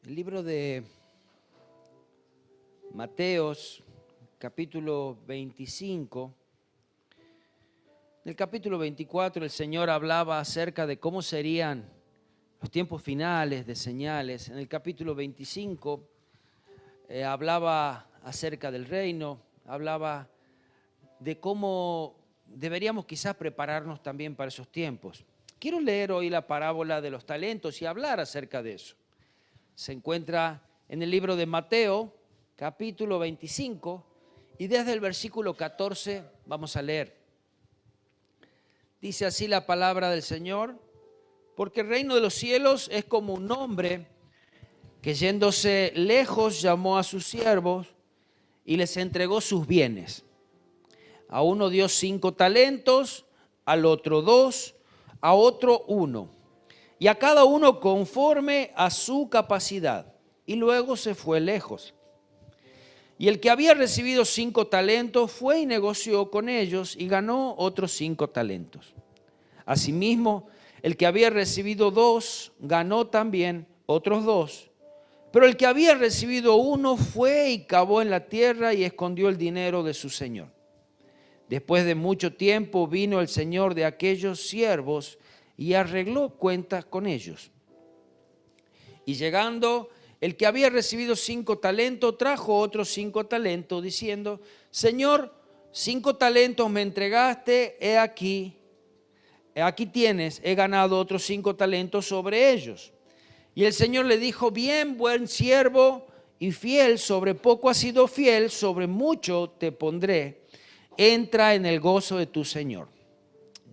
El libro de Mateos, capítulo 25. En el capítulo 24 el Señor hablaba acerca de cómo serían los tiempos finales de señales. En el capítulo 25 hablaba acerca del reino, hablaba de cómo deberíamos quizás prepararnos también para esos tiempos. Quiero leer hoy la parábola de los talentos y hablar acerca de eso. Se encuentra en el libro de Mateo, capítulo 25, y desde el versículo 14 vamos a leer. Dice así la palabra del Señor: porque el reino de los cielos es como un hombre que yéndose lejos llamó a sus siervos y les entregó sus bienes. A uno dio 5 talentos, al otro 2, a otro 1, y a cada uno conforme a su capacidad, y luego se fue lejos. Y el que había recibido 5 talentos fue y negoció con ellos y ganó otros 5 talentos. Asimismo, el que había recibido 2 ganó también otros 2. Pero el que había recibido 1 fue y cavó en la tierra y escondió el dinero de su señor. Después de mucho tiempo vino el señor de aquellos siervos y arregló cuentas con ellos. Y llegando el que había recibido 5 talentos, trajo otros 5 talentos, diciendo: Señor, 5 talentos me entregaste, he aquí tienes, he ganado otros 5 talentos sobre ellos. Y el Señor le dijo: bien, buen siervo y fiel, sobre poco has sido fiel, sobre mucho te pondré, entra en el gozo de tu Señor.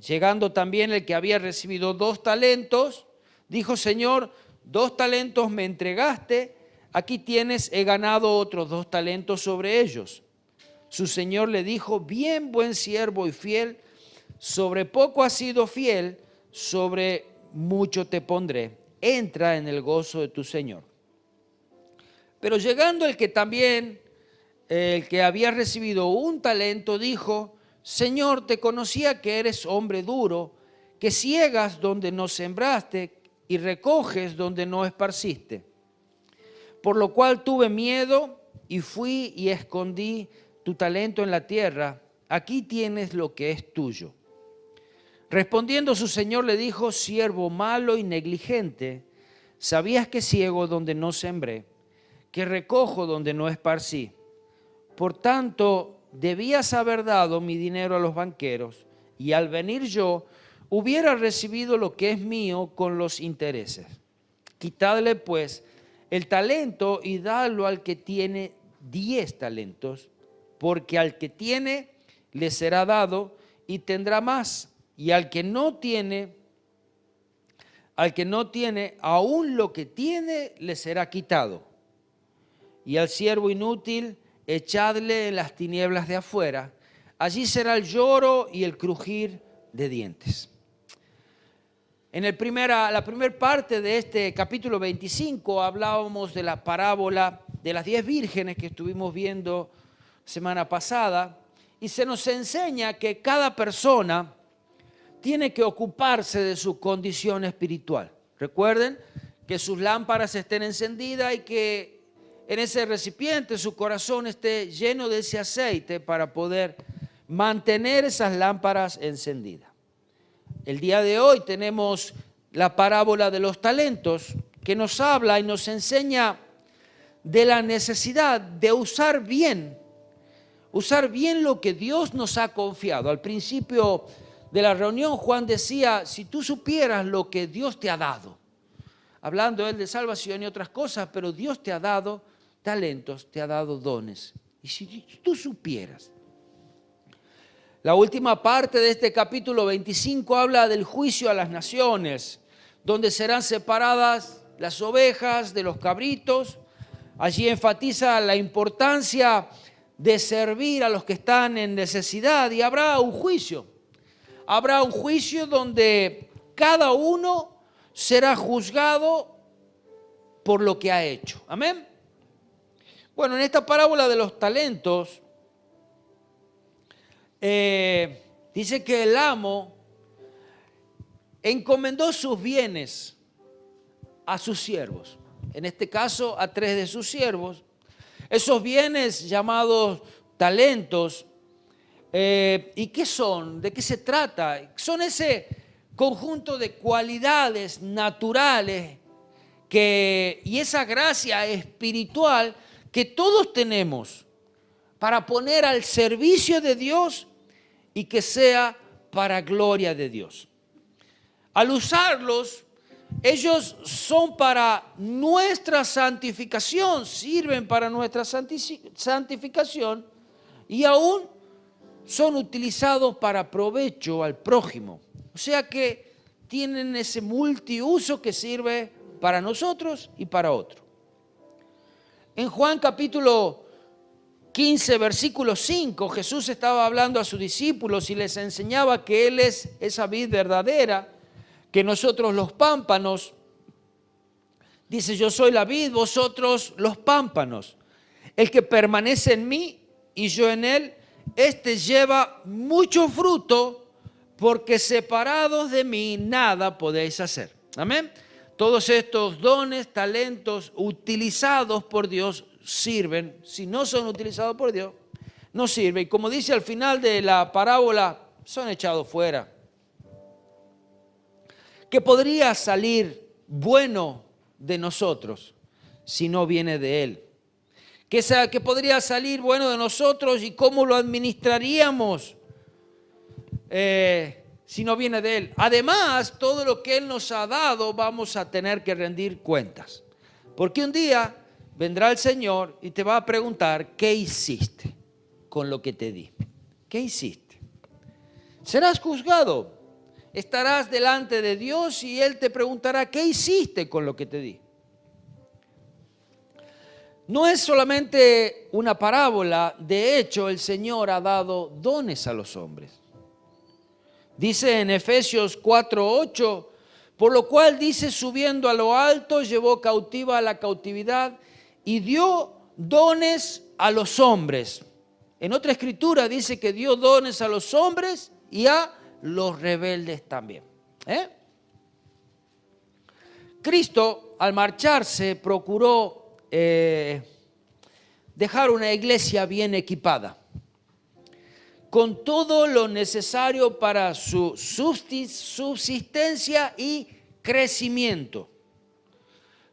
Llegando también el que había recibido 2 talentos, dijo: Señor, 2 talentos me entregaste, aquí tienes, he ganado otros 2 talentos sobre ellos. Su Señor le dijo: bien, buen siervo y fiel, sobre poco has sido fiel, sobre mucho te pondré, entra en el gozo de tu Señor. Pero llegando el que había recibido 1 talento, dijo: Señor, te conocía que eres hombre duro, que ciegas donde no sembraste y recoges donde no esparciste. Por lo cual tuve miedo y fui y escondí tu talento en la tierra. Aquí tienes lo que es tuyo. Respondiendo su señor le dijo: siervo malo y negligente, sabías que ciego donde no sembré, que recojo donde no esparcí. Por tanto, debías haber dado mi dinero a los banqueros, y al venir yo hubiera recibido lo que es mío con los intereses. Quitadle pues el talento y dadlo al que tiene 10 talentos, porque al que tiene le será dado y tendrá más, y al que no tiene, aún lo que tiene le será quitado. Y al siervo inútil echadle en las tinieblas de afuera, allí será el lloro y el crujir de dientes. En la primera parte de este capítulo 25 hablábamos de la parábola de las 10 vírgenes que estuvimos viendo semana pasada, y se nos enseña que cada persona tiene que ocuparse de su condición espiritual. Recuerden que sus lámparas estén encendidas y que en ese recipiente su corazón esté lleno de ese aceite para poder mantener esas lámparas encendidas. El día de hoy tenemos la parábola de los talentos, que nos habla y nos enseña de la necesidad de usar bien lo que Dios nos ha confiado. Al principio de la reunión Juan decía: si tú supieras lo que Dios te ha dado, hablando él de salvación y otras cosas, pero Dios te ha dado talentos, te ha dado dones. Y si tú supieras. La última parte de este capítulo 25 habla del juicio a las naciones, donde serán separadas las ovejas de los cabritos. Allí enfatiza la importancia de servir a los que están en necesidad, y habrá un juicio. Habrá un juicio donde cada uno será juzgado por lo que ha hecho. Amén. Bueno, en esta parábola de los talentos, dice que el amo encomendó sus bienes a sus siervos. en este caso a 3 de sus siervos. Esos bienes llamados talentos, ¿y qué son? ¿De qué se trata? Son ese conjunto de cualidades naturales y esa gracia espiritual que todos tenemos para poner al servicio de Dios y que sea para gloria de Dios. Al usarlos, ellos son para nuestra santificación, sirven para nuestra santificación y aún son utilizados para provecho al prójimo. O sea que tienen ese multiuso que sirve para nosotros y para otros. En Juan capítulo 15, versículo 5, Jesús estaba hablando a sus discípulos y les enseñaba que Él es esa vid verdadera, que nosotros los pámpanos, dice, yo soy la vid, vosotros los pámpanos. El que permanece en mí y yo en él, este lleva mucho fruto, porque separados de mí nada podéis hacer. Amén. Todos estos dones, talentos utilizados por Dios sirven. Si no son utilizados por Dios, no sirven. Y como dice al final de la parábola, son echados fuera. ¿Qué podría salir bueno de nosotros si no viene de Él? ¿Qué podría salir bueno de nosotros y cómo lo administraríamos si no viene de Él? Además, todo lo que Él nos ha dado vamos a tener que rendir cuentas. Porque un día vendrá el Señor y te va a preguntar, ¿qué hiciste con lo que te di? ¿Qué hiciste? Serás juzgado. Estarás delante de Dios y Él te preguntará, ¿qué hiciste con lo que te di? No es solamente una parábola, de hecho el Señor ha dado dones a los hombres. Dice en Efesios 4:8, por lo cual dice, subiendo a lo alto, llevó cautiva a la cautividad y dio dones a los hombres. En otra escritura dice que dio dones a los hombres y a los rebeldes también. Cristo, al marcharse, procuró dejar una iglesia bien equipada, con todo lo necesario para su subsistencia y crecimiento,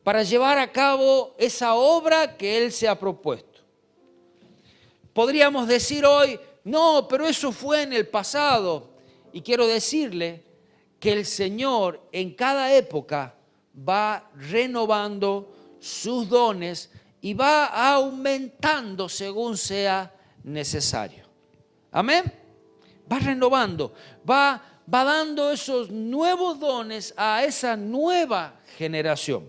para llevar a cabo esa obra que Él se ha propuesto. Podríamos decir hoy, no, pero eso fue en el pasado. Y quiero decirle que el Señor en cada época va renovando sus dones y va aumentando según sea necesario. Amén. Va renovando, va dando esos nuevos dones a esa nueva generación.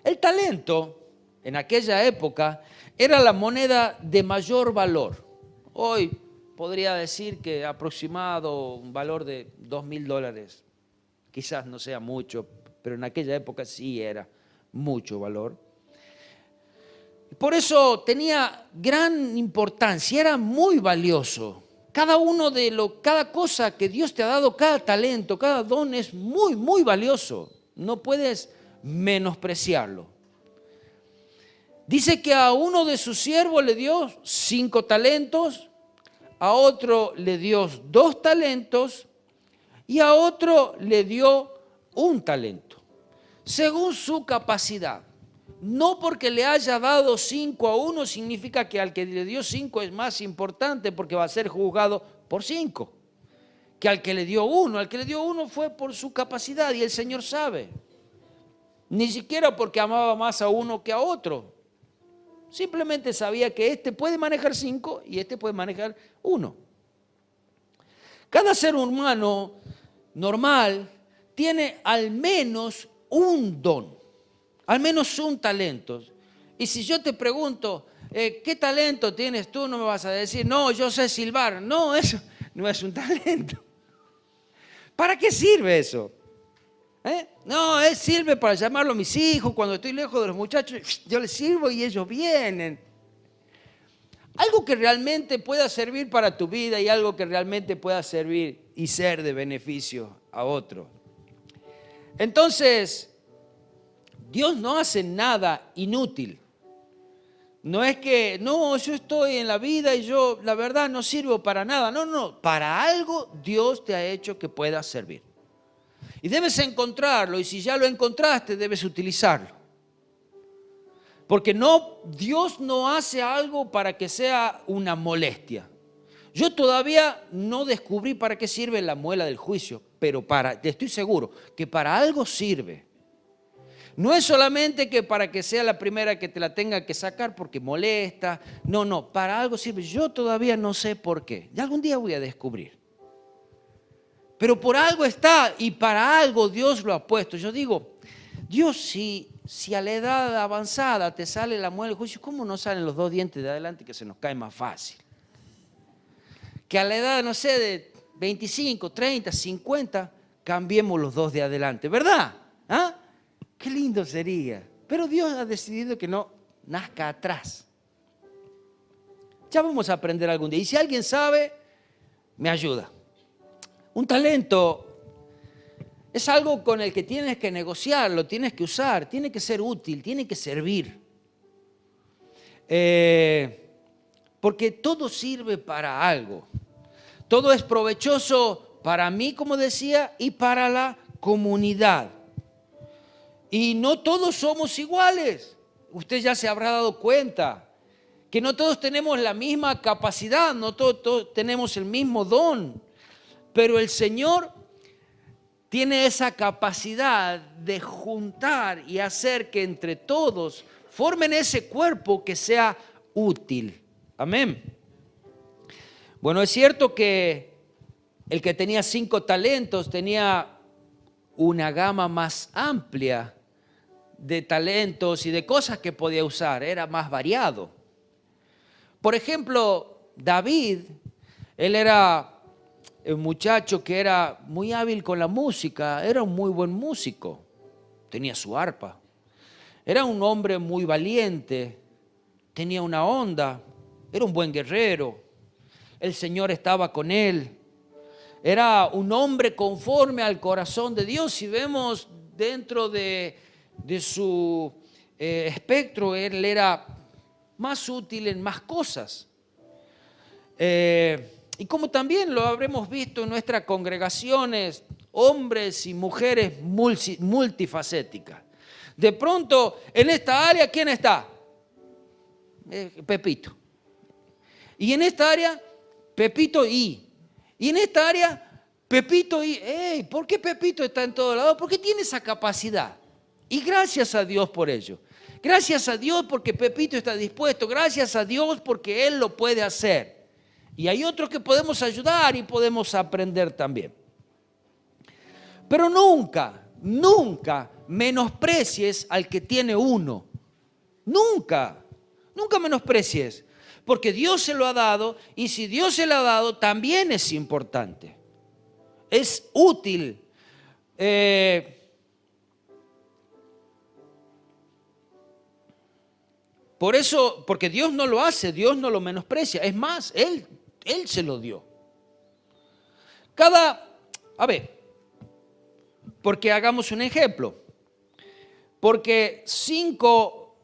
El talento en aquella época era la moneda de mayor valor. Hoy podría decir que aproximado un valor de $2,000. Quizás no sea mucho, pero en aquella época sí era mucho valor. Por eso tenía gran importancia, era muy valioso. Cada cosa que Dios te ha dado, cada talento, cada don es muy, muy valioso. No puedes menospreciarlo. Dice que a uno de sus siervos le dio 5 talentos, a otro le dio 2 talentos y a otro le dio 1 talento, según su capacidad. No porque le haya dado 5 a uno significa que al que le dio 5 es más importante porque va a ser juzgado por 5, que al que le dio 1. Al que le dio 1 fue por su capacidad y el Señor sabe. Ni siquiera porque amaba más a uno que a otro. Simplemente sabía que este puede manejar 5 y este puede manejar 1. Cada ser humano normal tiene al menos un don, al menos un talento. Y si yo te pregunto, ¿qué talento tienes tú? No me vas a decir, no, yo sé silbar. No, eso no es un talento. ¿Para qué sirve eso? No, sirve para llamarlo a mis hijos. Cuando estoy lejos de los muchachos, yo les sirvo y ellos vienen. Algo que realmente pueda servir para tu vida y algo que realmente pueda servir y ser de beneficio a otro. Entonces, Dios no hace nada inútil. No es que, no, yo estoy en la vida y yo, la verdad, no sirvo para nada. No, no, para algo Dios te ha hecho que puedas servir. Y debes encontrarlo, y si ya lo encontraste, debes utilizarlo. Porque no, Dios no hace algo para que sea una molestia. Yo todavía no descubrí para qué sirve la muela del juicio, pero estoy seguro que para algo sirve. No es solamente que para que sea la primera que te la tenga que sacar porque molesta. No, no, para algo sirve. Yo todavía no sé por qué. Ya algún día voy a descubrir. Pero por algo está y para algo Dios lo ha puesto. Yo digo, Dios, si a la edad avanzada te sale la muela del juicio, ¿cómo no salen los dos dientes de adelante que se nos cae más fácil? Que a la edad, no sé, de 25, 30, 50, cambiemos los dos de adelante, ¿verdad? ¿Ah? Qué lindo sería. Pero Dios ha decidido que no nazca atrás. Ya vamos a aprender algún día. Y si alguien sabe, me ayuda. Un talento es algo con el que tienes que negociar, lo tienes que usar, tiene que ser útil, tiene que servir. Porque todo sirve para algo. Todo es provechoso para mí, como decía, y para la comunidad. Y no todos somos iguales. Usted ya se habrá dado cuenta que no todos tenemos la misma capacidad, no todos tenemos el mismo don. Pero el Señor tiene esa capacidad de juntar y hacer que entre todos formen ese cuerpo que sea útil. Amén. Bueno, es cierto que el que tenía 5 talentos tenía una gama más amplia de talentos y de cosas que podía usar, era más variado. Por ejemplo, David, él era un muchacho que era muy hábil con la música, era un muy buen músico, tenía su arpa. Era un hombre muy valiente, tenía una onda, era un buen guerrero, el Señor estaba con él. Era un hombre conforme al corazón de Dios. Si vemos dentro de su espectro, él era más útil en más cosas. Y como también lo habremos visto en nuestras congregaciones, hombres y mujeres multifacéticas. De pronto, en esta área, ¿quién está? Pepito. Y en esta área, Pepito y en esta área, Pepito y... ¿Por qué Pepito está en todos lados? Porque tiene esa capacidad. Y gracias a Dios por ello. Gracias a Dios porque Pepito está dispuesto. Gracias a Dios porque Él lo puede hacer. Y hay otros que podemos ayudar y podemos aprender también. Pero nunca, nunca menosprecies al que tiene uno. Nunca, nunca menosprecies. Porque Dios se lo ha dado y si Dios se lo ha dado también es importante. Es útil. Por eso, porque Dios no lo hace, Dios no lo menosprecia. Es más, Él se lo dio. Porque hagamos un ejemplo. Porque 5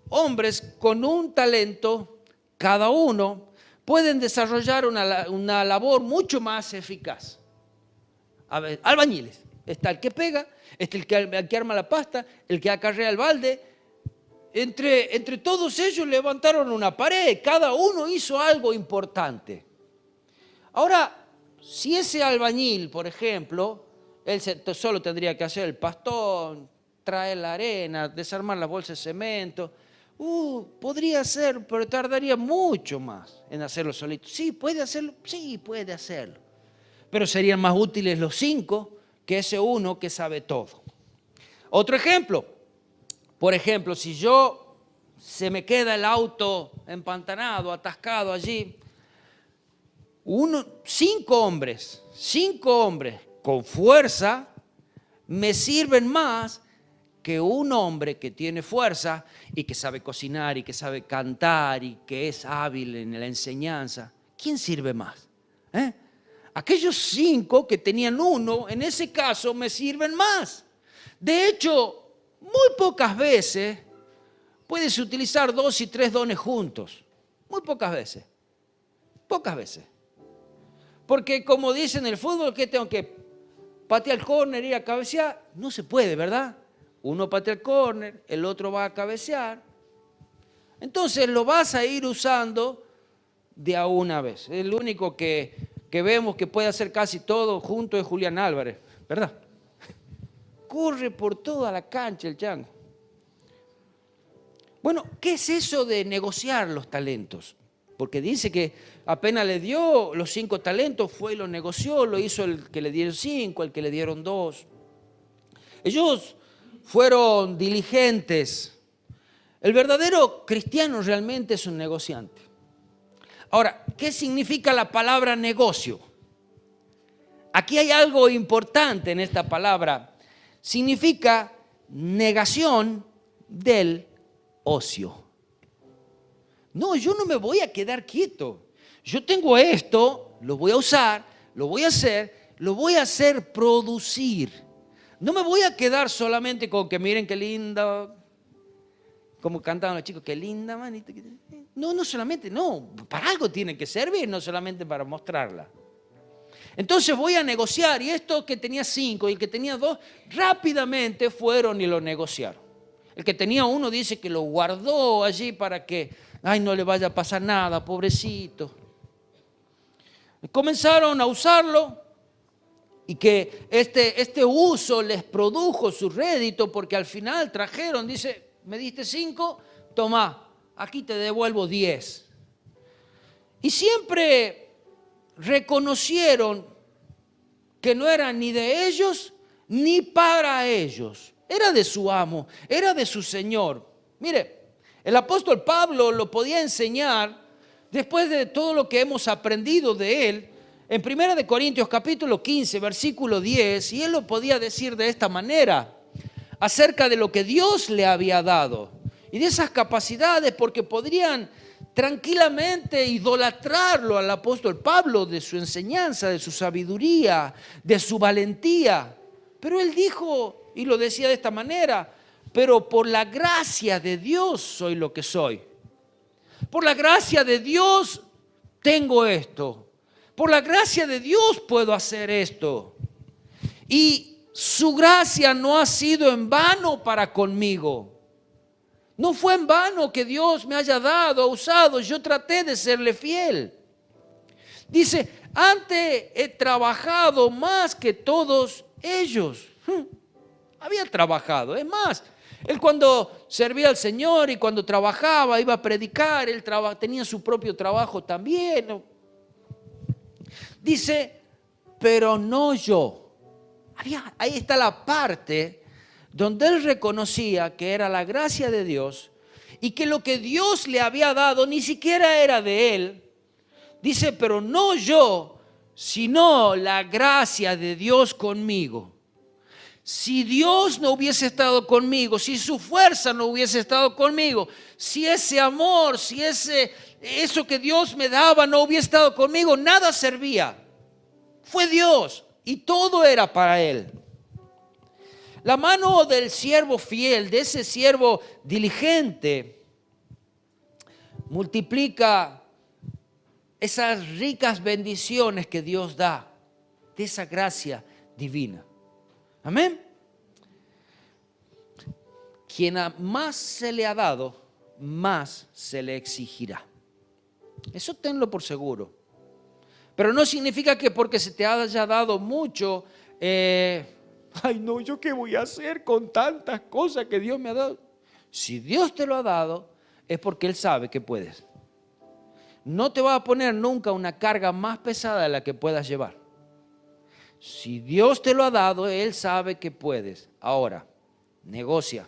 hombres con un talento, cada uno, pueden desarrollar una labor mucho más eficaz. Albañiles. Está el que pega, está el que arma la pasta, el que acarrea el balde. Entre todos ellos levantaron una pared, cada uno hizo algo importante. Ahora, si ese albañil, por ejemplo, él solo tendría que hacer el pastón, traer la arena, desarmar las bolsas de cemento, podría hacer, pero tardaría mucho más en hacerlo solito. Sí, puede hacerlo, sí, puede hacerlo. Pero serían más útiles los 5 que ese uno que sabe todo. Otro ejemplo. Por ejemplo, si se me queda el auto empantanado, atascado allí, 5 hombres con fuerza me sirven más que un hombre que tiene fuerza y que sabe cocinar y que sabe cantar y que es hábil en la enseñanza. ¿Quién sirve más? Aquellos 5 que tenían uno, en ese caso me sirven más. De hecho, muy pocas veces puedes utilizar 2 y 3 dones juntos. Muy pocas veces. Pocas veces. Porque como dicen en el fútbol, ¿qué tengo que patear el córner y ir a cabecear? No se puede, ¿verdad? Uno patea el córner, el otro va a cabecear. Entonces lo vas a ir usando de a una vez. El único que vemos que puede hacer casi todo junto es Julián Álvarez, ¿verdad? Corre por toda la cancha el chango. Bueno, ¿qué es eso de negociar los talentos? Porque dice que apenas le dio los 5 talentos, fue y lo negoció, lo hizo el que le dieron 5, el que le dieron 2. Ellos fueron diligentes. El verdadero cristiano realmente es un negociante. Ahora, ¿qué significa la palabra negocio? Aquí hay algo importante en esta palabra. Significa negación del ocio. No, yo no me voy a quedar quieto. Yo tengo esto, lo voy a usar, lo voy a hacer producir. No me voy a quedar solamente con que miren qué linda, como cantaban los chicos, qué linda manita. No solamente, no, para algo tiene que servir, no solamente para mostrarla. Entonces voy a negociar, y esto que tenía 5 y el que tenía 2, rápidamente fueron y lo negociaron. El que tenía 1 dice que lo guardó allí para que, no le vaya a pasar nada, pobrecito. Comenzaron a usarlo y que este uso les produjo su rédito, porque al final trajeron, dice, me diste 5, toma, aquí te devuelvo 10. Y siempre reconocieron que no era ni de ellos ni para ellos. Era de su amo, era de su Señor. Mire, el apóstol Pablo lo podía enseñar después de todo lo que hemos aprendido de él en 1 Corintios capítulo 15, versículo 10, y él lo podía decir de esta manera acerca de lo que Dios le había dado y de esas capacidades, porque podrían tranquilamente idolatrarlo al apóstol Pablo de su enseñanza, de su sabiduría, de su valentía. Pero él dijo, y lo decía de esta manera, pero por la gracia de Dios soy lo que soy. Por la gracia de Dios tengo esto. Por la gracia de Dios puedo hacer esto. Y su gracia no ha sido en vano para conmigo. No fue en vano que Dios me haya dado, usado. Yo traté de serle fiel. Dice, antes he trabajado más que todos ellos. Había trabajado. Es más, él cuando servía al Señor y cuando trabajaba, iba a predicar, él tenía su propio trabajo también. Dice, pero no yo. Ahí está la parte donde él reconocía que era la gracia de Dios y que lo que Dios le había dado ni siquiera era de él. Dice, pero no yo, sino la gracia de Dios conmigo. Si Dios no hubiese estado conmigo, si su fuerza no hubiese estado conmigo, si ese amor, si eso que Dios me daba no hubiese estado conmigo, nada servía. Fue Dios y todo era para Él. La mano del siervo fiel, de ese siervo diligente, multiplica esas ricas bendiciones que Dios da, de esa gracia divina. Amén. Quien más se le ha dado, más se le exigirá. Eso tenlo por seguro. Pero no significa que porque se te haya dado mucho, ¿yo qué voy a hacer con tantas cosas que Dios me ha dado? Si Dios te lo ha dado, es porque Él sabe que puedes. No te va a poner nunca una carga más pesada de la que puedas llevar. Si Dios te lo ha dado, Él sabe que puedes. Ahora, negocia.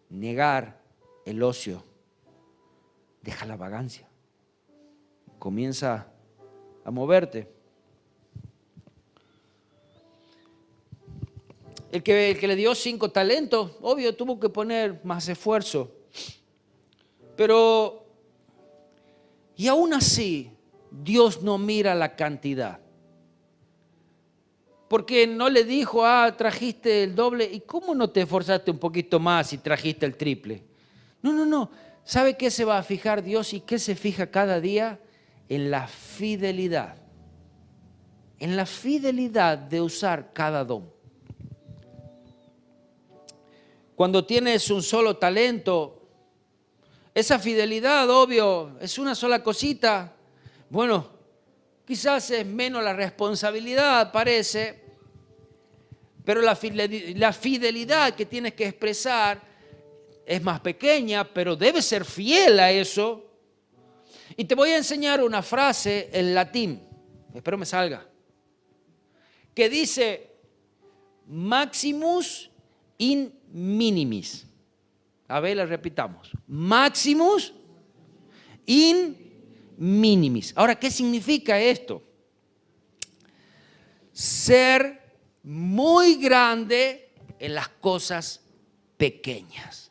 Negar el ocio. Deja la vagancia. Comienza a moverte. El que le dio 5 talentos, obvio, tuvo que poner más esfuerzo. Pero, y aún así, Dios no mira la cantidad. porque no le dijo, trajiste el doble, ¿y cómo no te esforzaste un poquito más y trajiste el triple? No. ¿Sabe qué se va a fijar Dios y qué se fija cada día? En la fidelidad. En la fidelidad de usar cada don. Cuando tienes un solo talento, esa fidelidad, obvio, es una sola cosita. Bueno, quizás es menos la responsabilidad, parece, pero la fidelidad que tienes que expresar es más pequeña, pero debes ser fiel a eso. Y te voy a enseñar una frase en latín, espero me salga, que dice maximus in minimis. A ver, la repitamos. Maximus in minimis. Ahora, ¿qué significa esto? Ser muy grande en las cosas pequeñas.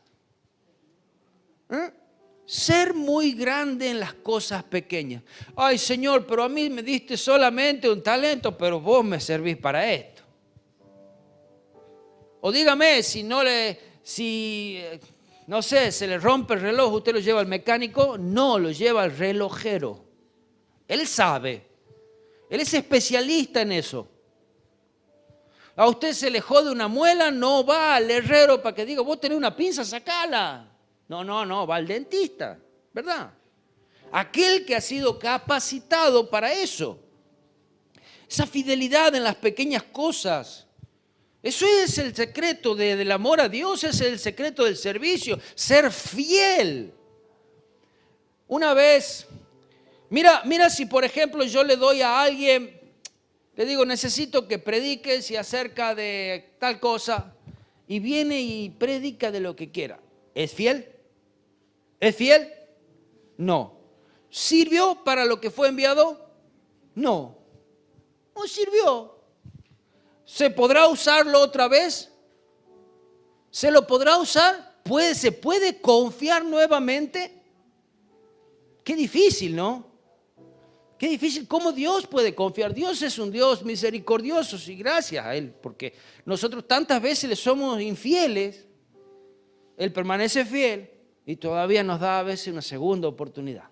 Ser muy grande en las cosas pequeñas. Ay, Señor, pero a mí me diste solamente un talento, pero vos me servís para esto. O dígame, no sé, se le rompe el reloj, ¿usted lo lleva al mecánico? No, lo lleva al relojero. Él sabe. Él es especialista en eso. A usted se le jode una muela, no va al herrero para que diga, vos tenés una pinza, sacala. No, va al dentista, ¿verdad? Aquel que ha sido capacitado para eso. Esa fidelidad en las pequeñas cosas. Eso es el secreto del amor a Dios, es el secreto del servicio, ser fiel. Una vez, mira si por ejemplo yo le doy a alguien, le digo, necesito que prediques y acerca de tal cosa, y viene y predica de lo que quiera. ¿Es fiel? ¿Es fiel? No. ¿Sirvió para lo que fue enviado? No. No sirvió. ¿Se podrá usarlo otra vez? ¿Se lo podrá usar? ¿Se puede confiar nuevamente? Qué difícil, ¿no? Qué difícil. ¿Cómo Dios puede confiar? Dios es un Dios misericordioso y gracias a Él, porque nosotros tantas veces le somos infieles. Él permanece fiel y todavía nos da a veces una segunda oportunidad,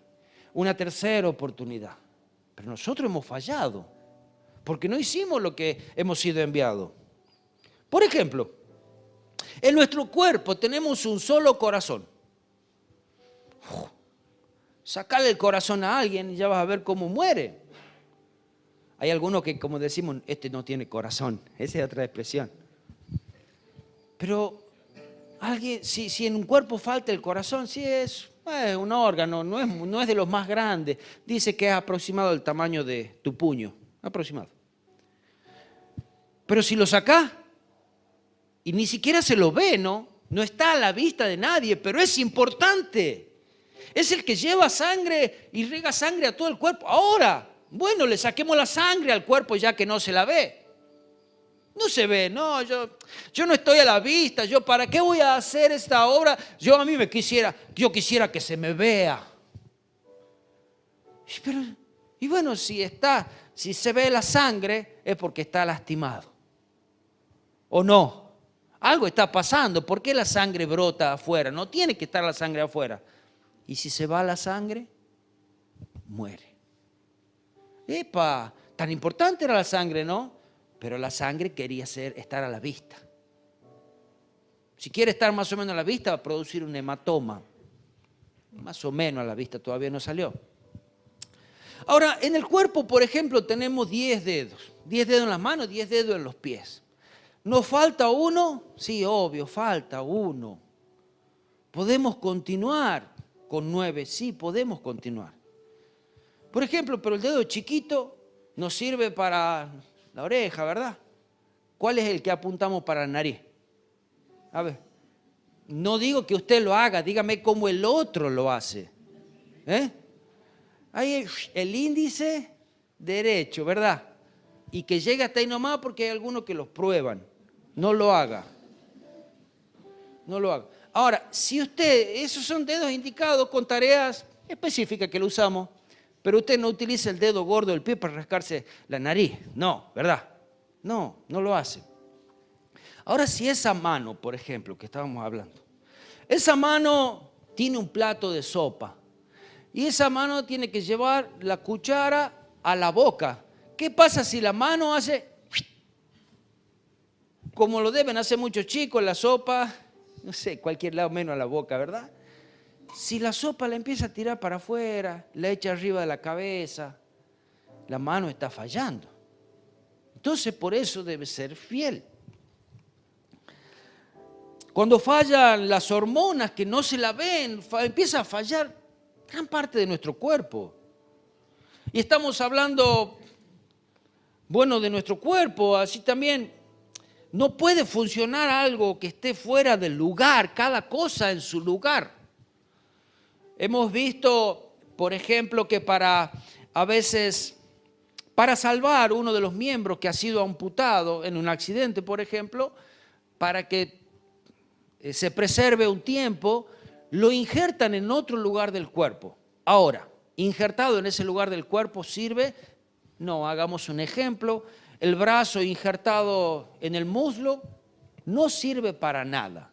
una tercera oportunidad. Pero nosotros hemos fallado porque no hicimos lo que hemos sido enviados. Por ejemplo, en nuestro cuerpo tenemos un solo corazón. Sacarle el corazón a alguien y ya vas a ver cómo muere. Hay algunos que, como decimos, este no tiene corazón. Esa es otra expresión. Pero alguien, si en un cuerpo falta el corazón, sí es un órgano, no es de los más grandes. Dice que es aproximado al tamaño de tu puño. Aproximado. Pero si lo sacás y ni siquiera se lo ve, no está a la vista de nadie, pero es importante. Es el que lleva sangre y riega sangre a todo el cuerpo. Ahora, bueno, le saquemos la sangre al cuerpo ya que no se la ve. No se ve, no, yo no estoy a la vista, ¿para qué voy a hacer esta obra? Yo quisiera que se me vea. Pero, y bueno, si se ve la sangre es porque está lastimado. ¿O no? Algo está pasando. ¿Por qué la sangre brota afuera? No tiene que estar la sangre afuera. Y si se va la sangre, muere. ¡Epa! Tan importante era la sangre, ¿no? Pero la sangre quería estar a la vista. Si quiere estar más o menos a la vista, va a producir un hematoma. Más o menos a la vista, todavía no salió. Ahora, en el cuerpo, por ejemplo, tenemos 10 dedos. 10 dedos en las manos, 10 dedos en los pies. ¿Nos falta uno? Sí, obvio, falta uno. ¿Podemos continuar con 9? Sí, podemos continuar. Por ejemplo, pero el dedo chiquito nos sirve para la oreja, ¿verdad? ¿Cuál es el que apuntamos para la nariz? A ver, no digo que usted lo haga, dígame cómo el otro lo hace. Ahí el índice derecho, ¿verdad? Y que llegue hasta ahí nomás porque hay algunos que los prueban. No lo haga. No lo haga. Ahora, si esos son dedos indicados con tareas específicas que lo usamos, pero usted no utiliza el dedo gordo del pie para rascarse la nariz. No, ¿verdad? No, no lo hace. Ahora, si esa mano, por ejemplo, que estábamos hablando, esa mano tiene un plato de sopa y esa mano tiene que llevar la cuchara a la boca. ¿Qué pasa si la mano hace, como lo deben hacer muchos chicos, la sopa, no sé, cualquier lado menos a la boca, ¿verdad? Si la sopa la empieza a tirar para afuera, la echa arriba de la cabeza, la mano está fallando. Entonces, por eso debe ser fiel. Cuando fallan las hormonas que no se la ven, empieza a fallar gran parte de nuestro cuerpo. Y estamos hablando, bueno, de nuestro cuerpo, así también no puede funcionar algo que esté fuera del lugar, cada cosa en su lugar. Hemos visto, por ejemplo, que a veces, para salvar uno de los miembros que ha sido amputado en un accidente, por ejemplo, para que se preserve un tiempo, lo injertan en otro lugar del cuerpo. Ahora, injertado en ese lugar del cuerpo sirve, no, hagamos un ejemplo, el brazo injertado en el muslo no sirve para nada,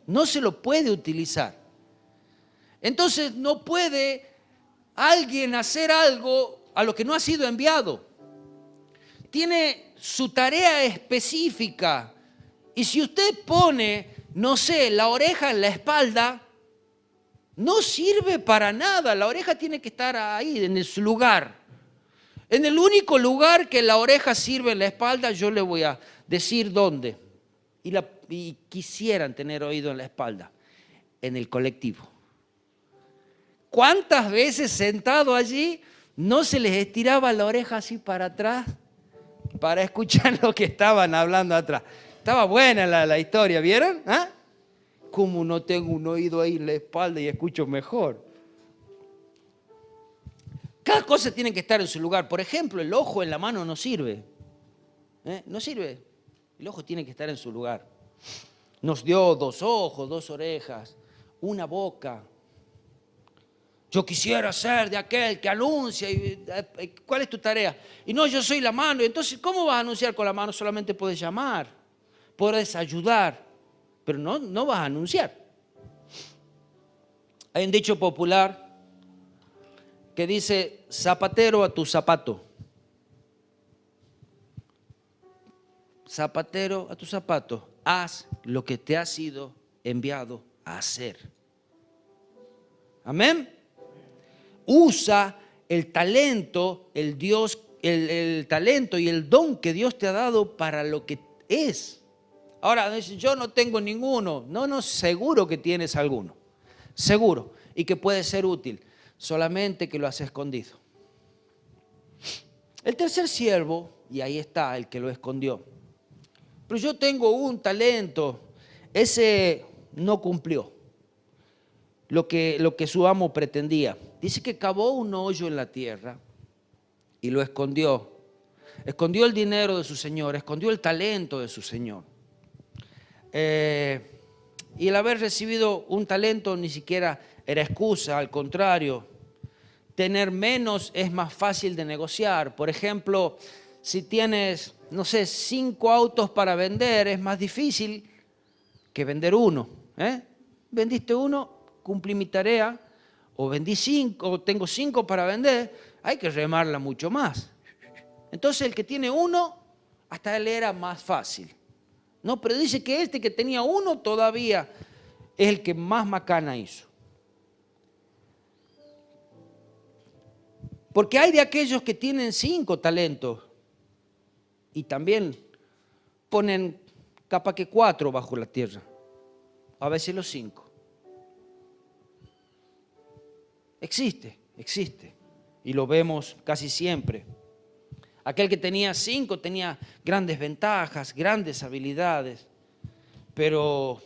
no se lo puede utilizar. Entonces no puede alguien hacer algo a lo que no ha sido enviado. Tiene su tarea específica y si usted pone, no sé, la oreja en la espalda, no sirve para nada. La oreja tiene que estar ahí, en su lugar. En el único lugar que la oreja sirve en la espalda, yo le voy a decir dónde. Y quisieran tener oído en la espalda, en el colectivo. ¿Cuántas veces sentado allí no se les estiraba la oreja así para atrás para escuchar lo que estaban hablando atrás? Estaba buena la historia, ¿vieron? ¿Ah? ¿Cómo no tengo un oído ahí en la espalda y escucho mejor? Cada cosa tiene que estar en su lugar. Por ejemplo, el ojo en la mano no sirve. No sirve. El ojo tiene que estar en su lugar. Nos dio 2 ojos, 2 orejas, una boca. Yo quisiera ser de aquel que anuncia. ¿Cuál es tu tarea? Y no, yo soy la mano. Entonces, ¿cómo vas a anunciar con la mano? Solamente puedes llamar, puedes ayudar, pero no vas a anunciar. Hay un dicho popular que dice, zapatero a tu zapato. Zapatero a tu zapato. Haz lo que te ha sido enviado a hacer. Amén. Usa el talento, el talento y el don que Dios te ha dado para lo que es. Ahora, yo no tengo ninguno. No, seguro que tienes alguno. Seguro. Y que puede ser útil. Solamente que lo has escondido. El tercer siervo, y ahí está el que lo escondió. Pero yo tengo un talento. Ese no cumplió lo que su amo pretendía. Dice que cavó un hoyo en la tierra y lo escondió. Escondió el dinero de su señor, escondió el talento de su señor. Y el haber recibido un talento ni siquiera era excusa, al contrario. Tener menos es más fácil de negociar. Por ejemplo, si tienes, no sé, 5 autos para vender, es más difícil que vender uno. Vendiste uno, cumplí mi tarea, o vendí 5, o tengo 5 para vender, hay que remarla mucho más. Entonces el que tiene uno, hasta él era más fácil. No, pero dice que este que tenía uno todavía es el que más macana hizo. Porque hay de aquellos que tienen 5 talentos y también ponen capaz que 4 bajo la tierra, a veces los 5. Existe y lo vemos casi siempre. Aquel que tenía 5 tenía grandes ventajas, grandes habilidades, pero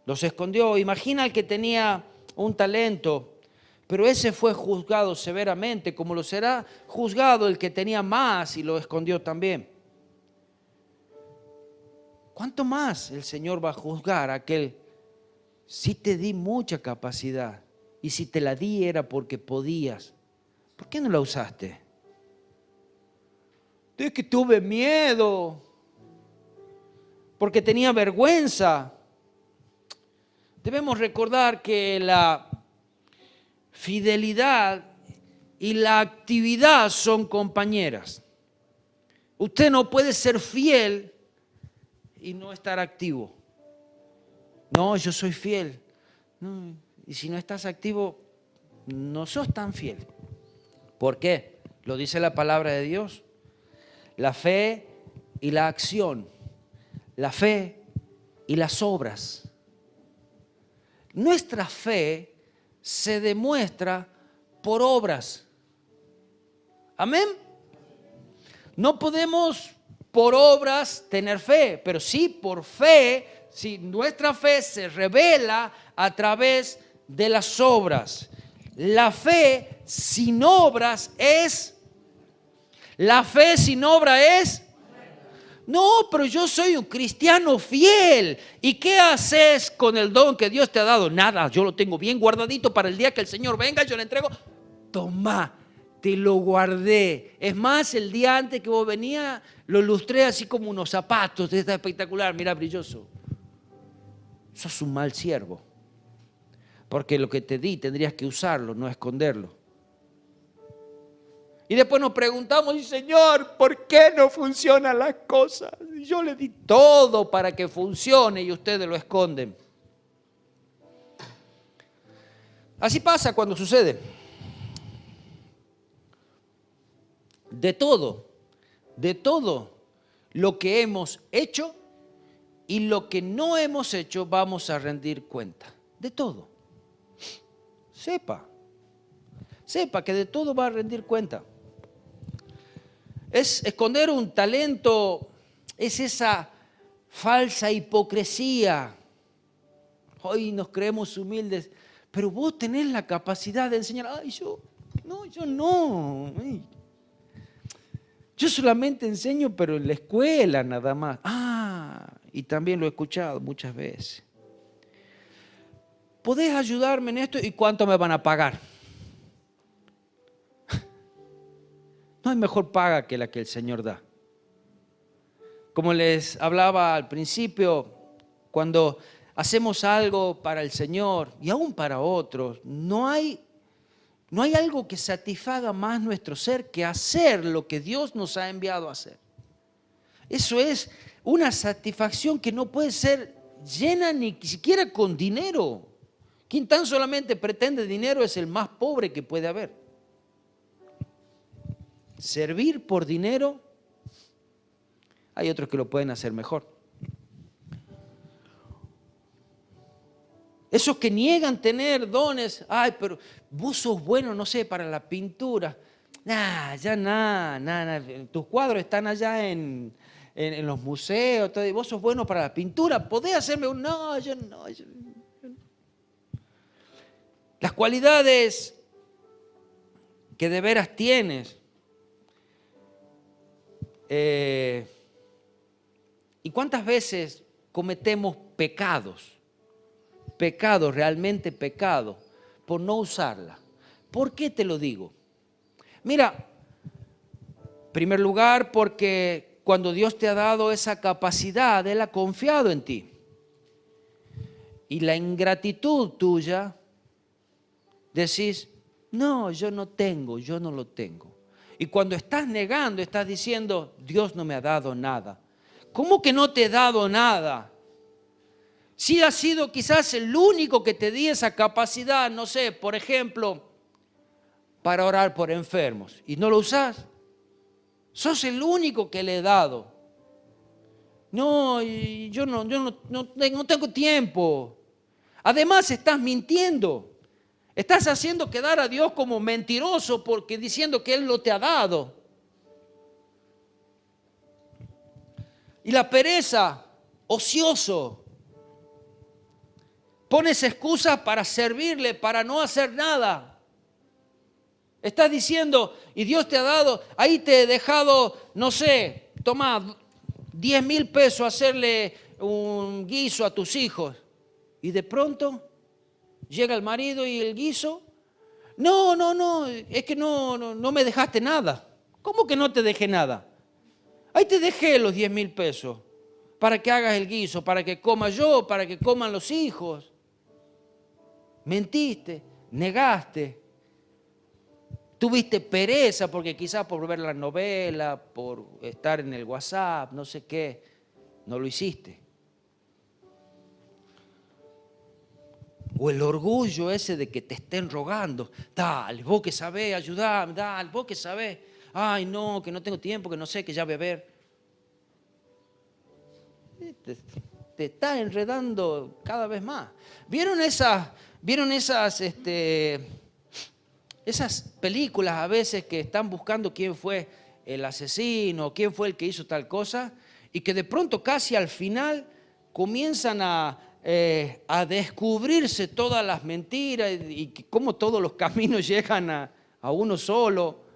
los escondió. Imagina el que tenía un talento, pero ese fue juzgado severamente, como lo será juzgado el que tenía más y lo escondió también. ¿Cuánto más el Señor va a juzgar a aquel? Si te di mucha capacidad y si te la di era porque podías, ¿por qué no la usaste? Es que tuve miedo, porque tenía vergüenza. Debemos recordar que la fidelidad y la actividad son compañeras. Usted no puede ser fiel y no estar activo. No, yo soy fiel. No, y si no estás activo, no sos tan fiel. ¿Por qué? Lo dice la palabra de Dios. La fe y la acción. La fe y las obras. Nuestra fe se demuestra por obras. Amén. No podemos por obras tener fe, pero sí por fe, si nuestra fe se revela a través de las obras. La fe sin obras es... La fe sin obra es... No, pero yo soy un cristiano fiel. ¿Y qué haces con el don que Dios te ha dado? Nada, yo lo tengo bien guardadito para el día que el Señor venga, yo le entrego. Toma, te lo guardé. Es más, el día antes que vos venías, lo lustré así como unos zapatos. Está espectacular, mira, brilloso. Sos un mal siervo. Porque lo que te di tendrías que usarlo, no esconderlo. Y después nos preguntamos, y Señor, ¿por qué no funcionan las cosas? Yo le di todo para que funcione y ustedes lo esconden. Así pasa cuando sucede. De todo lo que hemos hecho y lo que no hemos hecho vamos a rendir cuenta. De todo. Sepa que de todo va a rendir cuenta. Es esconder un talento, es esa falsa hipocresía. Hoy nos creemos humildes, pero vos tenés la capacidad de enseñar. Ay, yo no. Yo solamente enseño, pero en la escuela nada más. Y también lo he escuchado muchas veces. ¿Podés ayudarme en esto? ¿Y cuánto me van a pagar? No hay mejor paga que la que el Señor da. Como les hablaba al principio, cuando hacemos algo para el Señor y aún para otros, no hay algo que satisfaga más nuestro ser que hacer lo que Dios nos ha enviado a hacer. Eso es una satisfacción que no puede ser llena ni siquiera con dinero. Quien tan solamente pretende dinero es el más pobre que puede haber. Servir por dinero, hay otros que lo pueden hacer mejor. Esos que niegan tener dones, pero vos sos bueno, no sé, para la pintura. Nada. Tus cuadros están allá en los museos, todo, y vos sos bueno para la pintura. ¿Podés hacerme un...? No, yo no. Las cualidades que de veras tienes. ¿Y cuántas veces cometemos pecados, realmente pecados, por no usarla? ¿Por qué te lo digo? Mira, en primer lugar, porque cuando Dios te ha dado esa capacidad, Él ha confiado en ti. Y la ingratitud tuya, decís, no, yo no lo tengo. Y cuando estás negando, estás diciendo, Dios no me ha dado nada. ¿Cómo que no te he dado nada? Si has sido quizás el único que te di esa capacidad, no sé, por ejemplo, para orar por enfermos, y no lo usás. Sos el único que le he dado. No, yo no tengo tiempo. Además estás mintiendo. Estás haciendo quedar a Dios como mentiroso porque diciendo que Él lo te ha dado. Y la pereza, ocioso. Pones excusas para servirle, para no hacer nada. Estás diciendo, y Dios te ha dado, ahí te he dejado, no sé, toma 10,000 pesos a hacerle un guiso a tus hijos. Y de pronto llega el marido y el guiso. No, es que no me dejaste nada. ¿Cómo que no te dejé nada? Ahí te dejé los 10.000 pesos para que hagas el guiso, para que coma yo, para que coman los hijos. Mentiste, negaste, tuviste pereza porque quizás por ver la novela, por estar en el WhatsApp, no sé qué, no lo hiciste. O el orgullo ese de que te estén rogando. Dale, vos que sabés, ayudame, dale, vos que sabés. Ay, no, que no tengo tiempo, que no sé, que ya beber. Te está enredando cada vez más. ¿Vieron esas películas a veces que están buscando quién fue el asesino, quién fue el que hizo tal cosa? Y que de pronto casi al final comienzan a descubrirse todas las mentiras y cómo todos los caminos llegan a uno solo.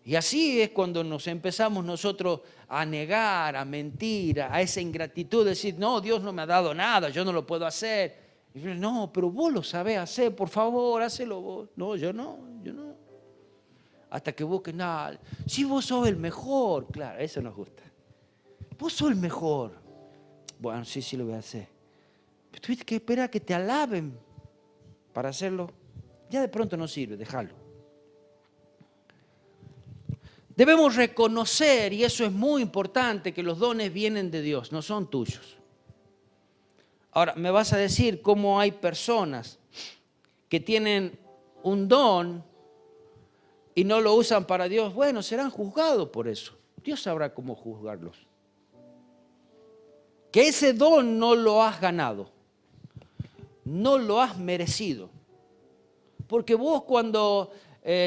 Y así es cuando nos empezamos nosotros a negar, a mentir, a esa ingratitud, decir, no, Dios no me ha dado nada, yo no lo puedo hacer. Y yo, no, pero vos lo sabés hacer, por favor, hacelo vos. No, yo no. Hasta que busquen, nada. Si vos sos el mejor, claro, eso nos gusta. Vos sos el mejor. Bueno, sí lo voy a hacer. Pero tuviste que esperar a que te alaben para hacerlo. Ya de pronto no sirve, déjalo. Debemos reconocer, y eso es muy importante, que los dones vienen de Dios, no son tuyos. Ahora, me vas a decir cómo hay personas que tienen un don y no lo usan para Dios. Bueno, serán juzgados por eso. Dios sabrá cómo juzgarlos. Que ese don no lo has ganado, no lo has merecido. Porque vos cuando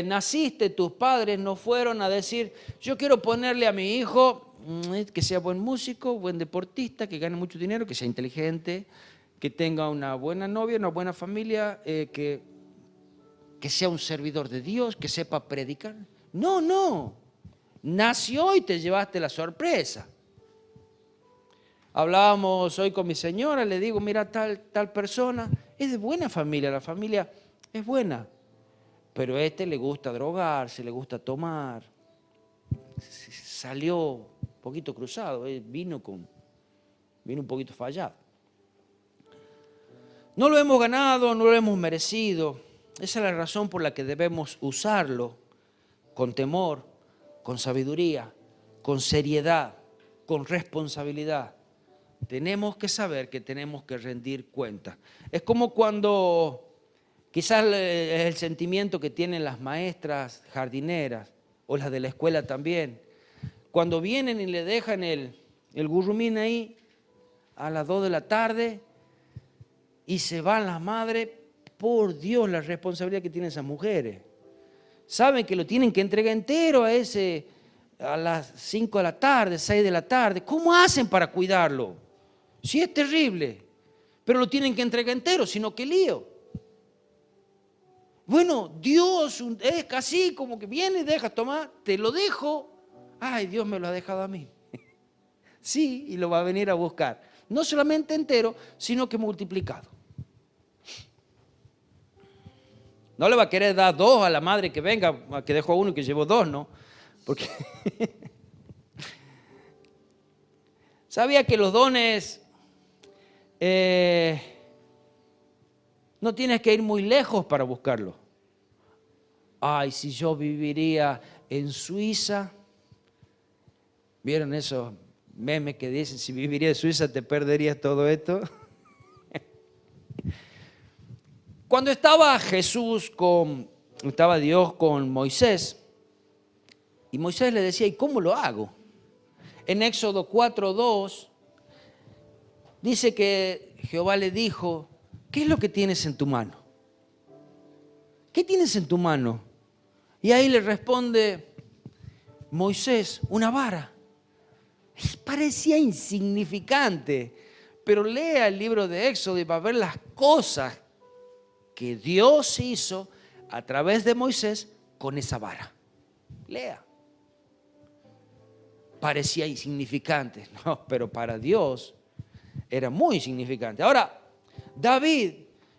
naciste, tus padres no fueron a decir, yo quiero ponerle a mi hijo que sea buen músico, buen deportista, que gane mucho dinero, que sea inteligente, que tenga una buena novia, una buena familia, que sea un servidor de Dios, que sepa predicar. No. Nació y te llevaste la sorpresa. Hablábamos hoy con mi señora, le digo, mira, tal persona es de buena familia, la familia es buena. Pero a este le gusta drogarse, le gusta tomar. Salió un poquito cruzado, vino un poquito fallado. No lo hemos ganado, no lo hemos merecido. Esa es la razón por la que debemos usarlo con temor, con sabiduría, con seriedad, con responsabilidad. Tenemos que saber que tenemos que rendir cuenta. Es como cuando... Quizás es el sentimiento que tienen las maestras jardineras o las de la escuela también. Cuando vienen y le dejan el gurrumín ahí a las 2 de la tarde y se van las madres, por Dios la responsabilidad que tienen esas mujeres. Saben que lo tienen que entregar entero a las 5 de la tarde, 6 de la tarde. ¿Cómo hacen para cuidarlo? Sí, es terrible, pero lo tienen que entregar entero, sino que lío. Bueno, Dios es así como que viene y deja tomar, te lo dejo. Ay, Dios me lo ha dejado a mí. Sí, y lo va a venir a buscar. No solamente entero, sino que multiplicado. No le va a querer dar 2 a la madre que venga, que dejó 1 y que llevó 2, ¿no? Porque sabía que los dones no tienes que ir muy lejos para buscarlo. Ay, si yo viviría en Suiza. ¿Vieron esos memes que dicen, si viviría en Suiza te perderías todo esto? Cuando estaba Dios con Moisés, y Moisés le decía, ¿y cómo lo hago? En Éxodo 4:2 dice que Jehová le dijo, ¿qué es lo que tienes en tu mano? ¿Qué tienes en tu mano? Y ahí le responde Moisés, una vara. Y parecía insignificante, pero lea el libro de Éxodo y va a ver las cosas que Dios hizo a través de Moisés con esa vara. Lea. Parecía insignificante, no, pero para Dios era muy significante. Ahora, David,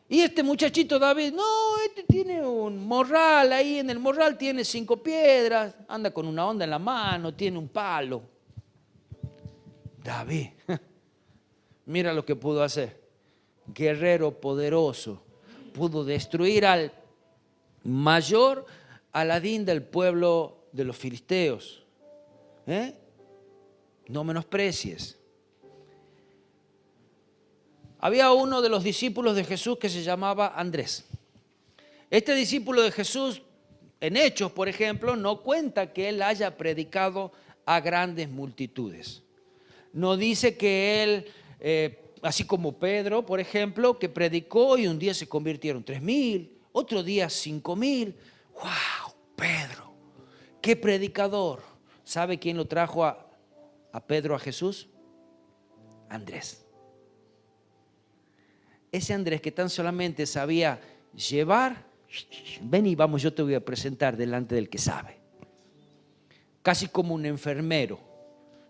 y este muchachito David, no, este tiene un morral, ahí en el morral tiene 5 piedras, anda con una onda en la mano, tiene un palo. David, mira lo que pudo hacer. Guerrero poderoso, pudo destruir al mayor Aladín del pueblo de los filisteos. No menosprecies. Había uno de los discípulos de Jesús que se llamaba Andrés. Este discípulo de Jesús, en Hechos, por ejemplo, no cuenta que él haya predicado a grandes multitudes. No dice que él, así como Pedro, por ejemplo, que predicó y un día se convirtieron 3,000, otro día 5,000. ¡Wow! Pedro, qué predicador. ¿Sabe quién lo trajo a Pedro a Jesús? Andrés. Ese Andrés que tan solamente sabía llevar, ven y vamos, yo te voy a presentar delante del que sabe. Casi como un enfermero,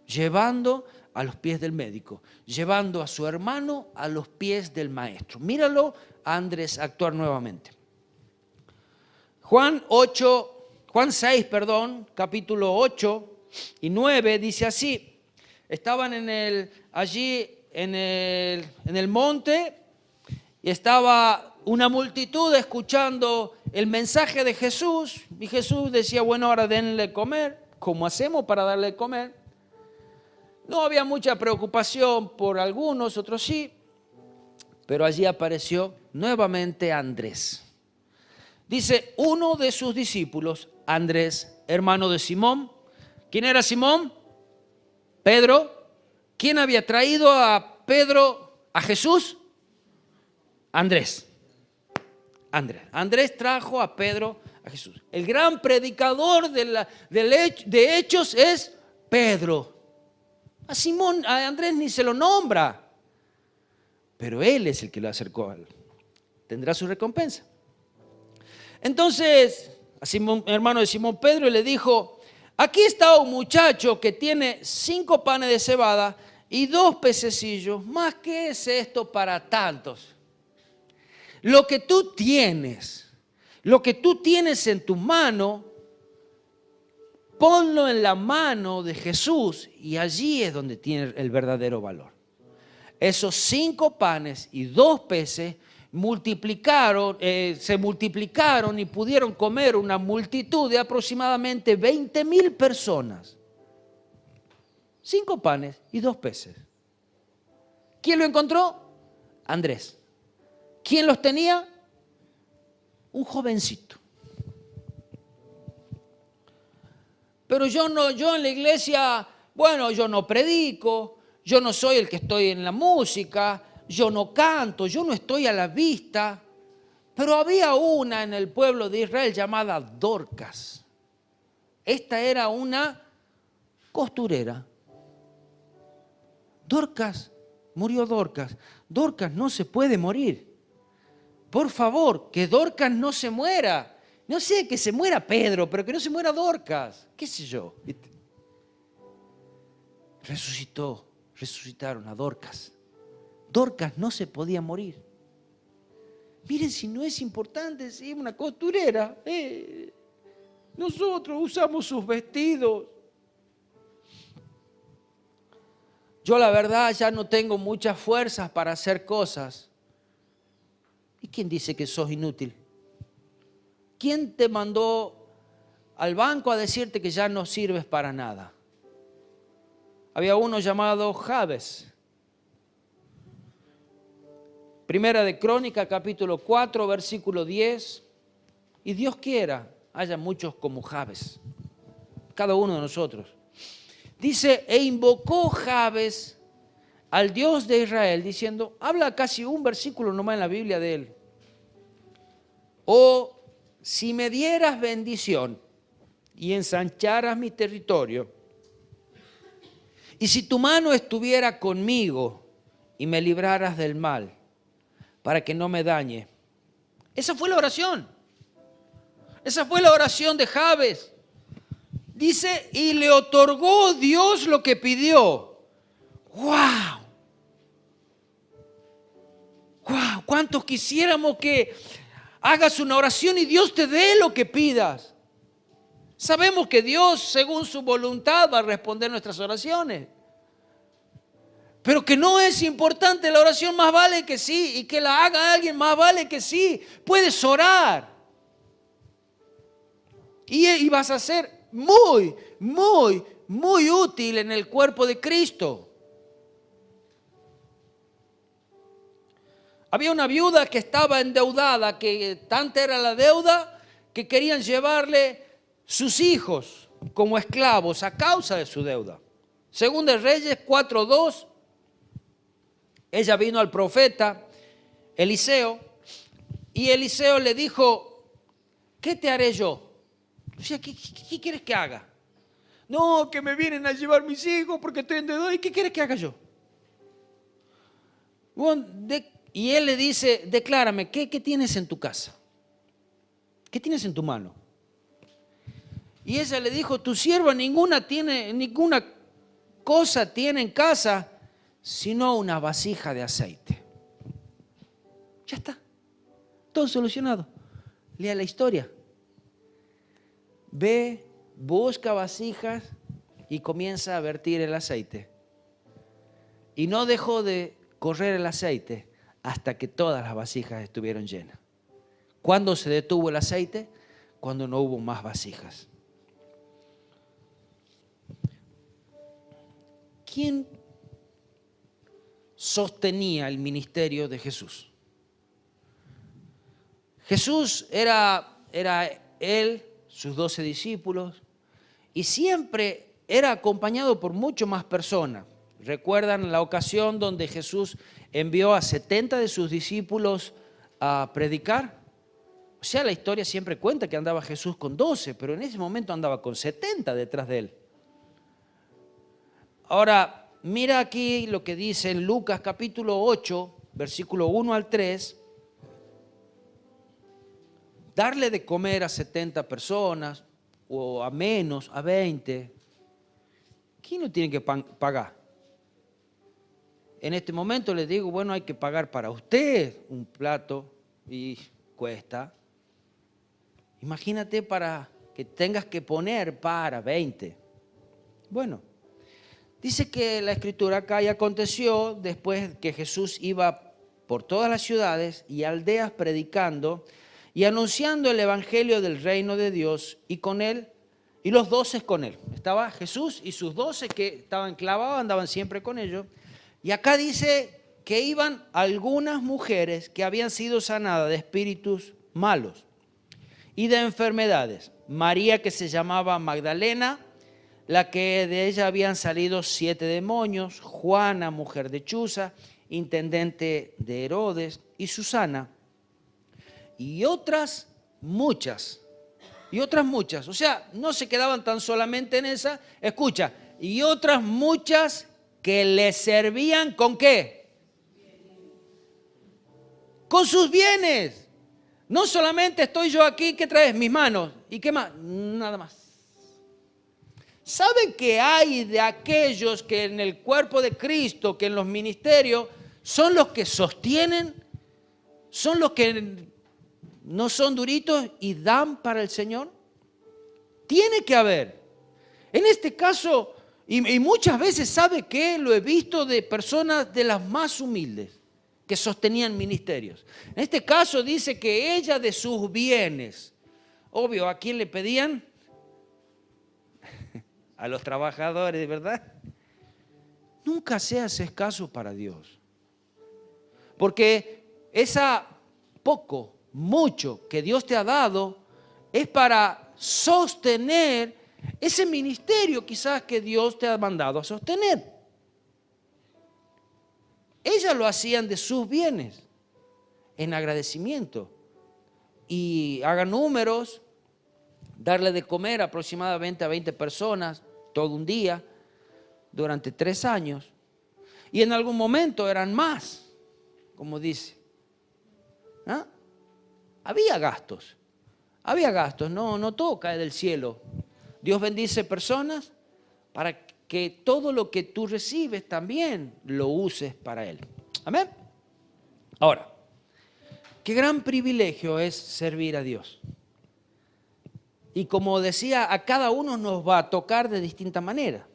llevando a los pies del médico, llevando a su hermano a los pies del maestro. Míralo a Andrés actuar nuevamente. Juan 6, capítulo 8 y 9 dice así: estaban allí en el monte y estaba una multitud escuchando el mensaje de Jesús, y Jesús decía, bueno, ahora denle comer. ¿Cómo hacemos para darle comer? No había mucha preocupación por algunos, otros sí, pero allí apareció nuevamente Andrés. Dice, uno de sus discípulos, Andrés, hermano de Simón. ¿Quién era Simón? Pedro. ¿Quién había traído a Pedro a Jesús? Andrés. Andrés trajo a Pedro a Jesús. El gran predicador de Hechos es Pedro. A Andrés ni se lo nombra, pero él es el que lo acercó a él. Tendrá su recompensa. Entonces, a Simón, hermano de Simón Pedro, le dijo, aquí está un muchacho que tiene 5 panes de cebada y 2 pececillos. ¿Más qué es esto para tantos? Lo que tú tienes en tu mano, ponlo en la mano de Jesús y allí es donde tiene el verdadero valor. Esos 5 panes y 2 peces se multiplicaron y pudieron comer una multitud de aproximadamente 20,000 personas. 5 panes y 2 peces. ¿Quién lo encontró? Andrés. ¿Quién los tenía? Un jovencito. Pero yo en la iglesia, bueno, yo no predico, yo no soy el que estoy en la música, yo no canto, yo no estoy a la vista. Pero había una en el pueblo de Israel llamada Dorcas. Esta era una costurera. Murió Dorcas. Dorcas no se puede morir. Por favor, que Dorcas no se muera. No sé, que se muera Pedro, pero que no se muera Dorcas. ¿Qué sé yo? Resucitaron a Dorcas. Dorcas no se podía morir. Miren si no es importante, si es una costurera. Nosotros usamos sus vestidos. Yo la verdad ya no tengo muchas fuerzas para hacer cosas. ¿Y quién dice que sos inútil? ¿Quién te mandó al banco a decirte que ya no sirves para nada? Había uno llamado Jabes. Primera de Crónica, capítulo 4, versículo 10. Y Dios quiera, haya muchos como Jabes. Cada uno de nosotros. Dice, e invocó Jabes al Dios de Israel, diciendo, habla casi un versículo nomás en la Biblia de él. Oh, si me dieras bendición y ensancharas mi territorio, y si tu mano estuviera conmigo y me libraras del mal, para que no me dañe. Esa fue la oración. Esa fue la oración de Jabes. Dice, y le otorgó Dios lo que pidió. ¡Wow! ¡Wow! ¿Cuántos quisiéramos que hagas una oración y Dios te dé lo que pidas? Sabemos que Dios, según su voluntad, va a responder nuestras oraciones. Pero que no es importante la oración, más vale que sí. Y que la haga alguien, más vale que sí. Puedes orar. Y vas a ser muy, muy, muy útil en el cuerpo de Cristo. Había una viuda que estaba endeudada, que tanta era la deuda que querían llevarle sus hijos como esclavos a causa de su deuda. Segunda de Reyes 4:2, ella vino al profeta Eliseo y Eliseo le dijo, ¿qué te haré yo? O sea, ¿qué quieres que haga? No, que me vienen a llevar mis hijos porque estoy endeudado. ¿Y qué quieres que haga yo? Bueno, y él le dice, declárame, ¿qué tienes en tu casa? ¿Qué tienes en tu mano? Y ella le dijo, tu sierva ninguna cosa tiene en casa, sino una vasija de aceite. Ya está, todo solucionado. Lea la historia. Ve, busca vasijas y comienza a vertir el aceite. Y no dejó de correr el aceite hasta que todas las vasijas estuvieron llenas. ¿Cuándo se detuvo el aceite? Cuando no hubo más vasijas. ¿Quién sostenía el ministerio de Jesús? Jesús era él, sus 12 discípulos, y siempre era acompañado por mucho más personas. ¿Recuerdan la ocasión donde Jesús envió a 70 de sus discípulos a predicar? O sea, la historia siempre cuenta que andaba Jesús con 12, pero en ese momento andaba con 70 detrás de él. Ahora, mira aquí lo que dice en Lucas capítulo 8, versículo 1 al 3. Darle de comer a 70 personas, o a menos, a 20. ¿Quién lo tiene que pagar? En este momento les digo, bueno, hay que pagar para usted un plato y cuesta. Imagínate para que tengas que poner para 20. Bueno, dice que la escritura acá, y aconteció después que Jesús iba por todas las ciudades y aldeas predicando y anunciando el evangelio del reino de Dios, y con él, y los 12 con él. Estaba Jesús y sus 12 que estaban clavados, andaban siempre con ellos. Y acá dice que iban algunas mujeres que habían sido sanadas de espíritus malos y de enfermedades. María, que se llamaba Magdalena, la que de ella habían salido 7 demonios, Juana, mujer de Chuza, intendente de Herodes, y Susana, y otras muchas. O sea, no se quedaban tan solamente en esa. Escucha, y otras muchas que le servían ¿con qué? Con sus bienes. No solamente estoy yo aquí, ¿qué traes? Mis manos. ¿Y qué más? Nada más. ¿Saben que hay de aquellos que en el cuerpo de Cristo, que en los ministerios, son los que sostienen, son los que no son duritos y dan para el Señor? Tiene que haber. En este caso, y muchas veces, ¿sabe qué? Lo he visto de personas de las más humildes que sostenían ministerios. En este caso dice que ella de sus bienes, obvio, ¿a quién le pedían? A los trabajadores, ¿verdad? Nunca seas escaso para Dios. Porque esa poco, mucho que Dios te ha dado es para sostener ese ministerio quizás que Dios te ha mandado a sostener. Ellas lo hacían de sus bienes en agradecimiento. Y hagan números, darle de comer aproximadamente a 20 personas todo un día durante 3 años. Y en algún momento eran más, como dice. ¿Ah? Había gastos, no todo cae del cielo. Dios bendice personas para que todo lo que tú recibes también lo uses para Él. Amén. Ahora, qué gran privilegio es servir a Dios. Y como decía, a cada uno nos va a tocar de distinta manera.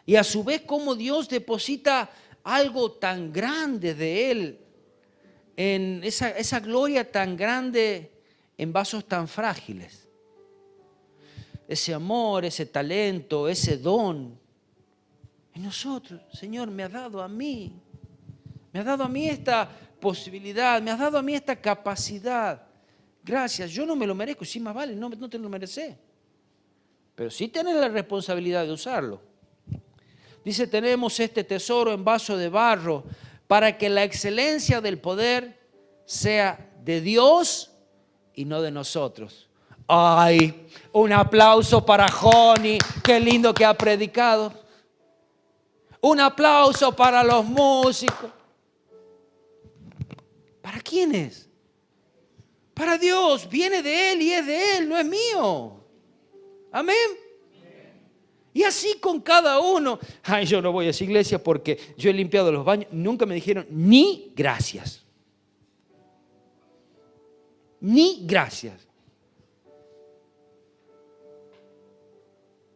Y a su vez cómo Dios deposita algo tan grande de Él, en esa gloria tan grande en vasos tan frágiles. Ese amor, ese talento, ese don. En nosotros, Señor, me ha dado a mí. Me ha dado a mí esta posibilidad, me has dado a mí esta capacidad. Gracias, yo no me lo merezco, sí más vale, no te lo mereces. Pero sí tenés la responsabilidad de usarlo. Dice, tenemos este tesoro en vaso de barro para que la excelencia del poder sea de Dios y no de nosotros. Ay, un aplauso para Joni, qué lindo que ha predicado. Un aplauso para los músicos. ¿Para quién es? Para Dios, viene de Él y es de Él, no es mío. Amén. Y así con cada uno. Ay, yo no voy a esa iglesia porque yo he limpiado los baños. Nunca me dijeron ni gracias. Ni gracias.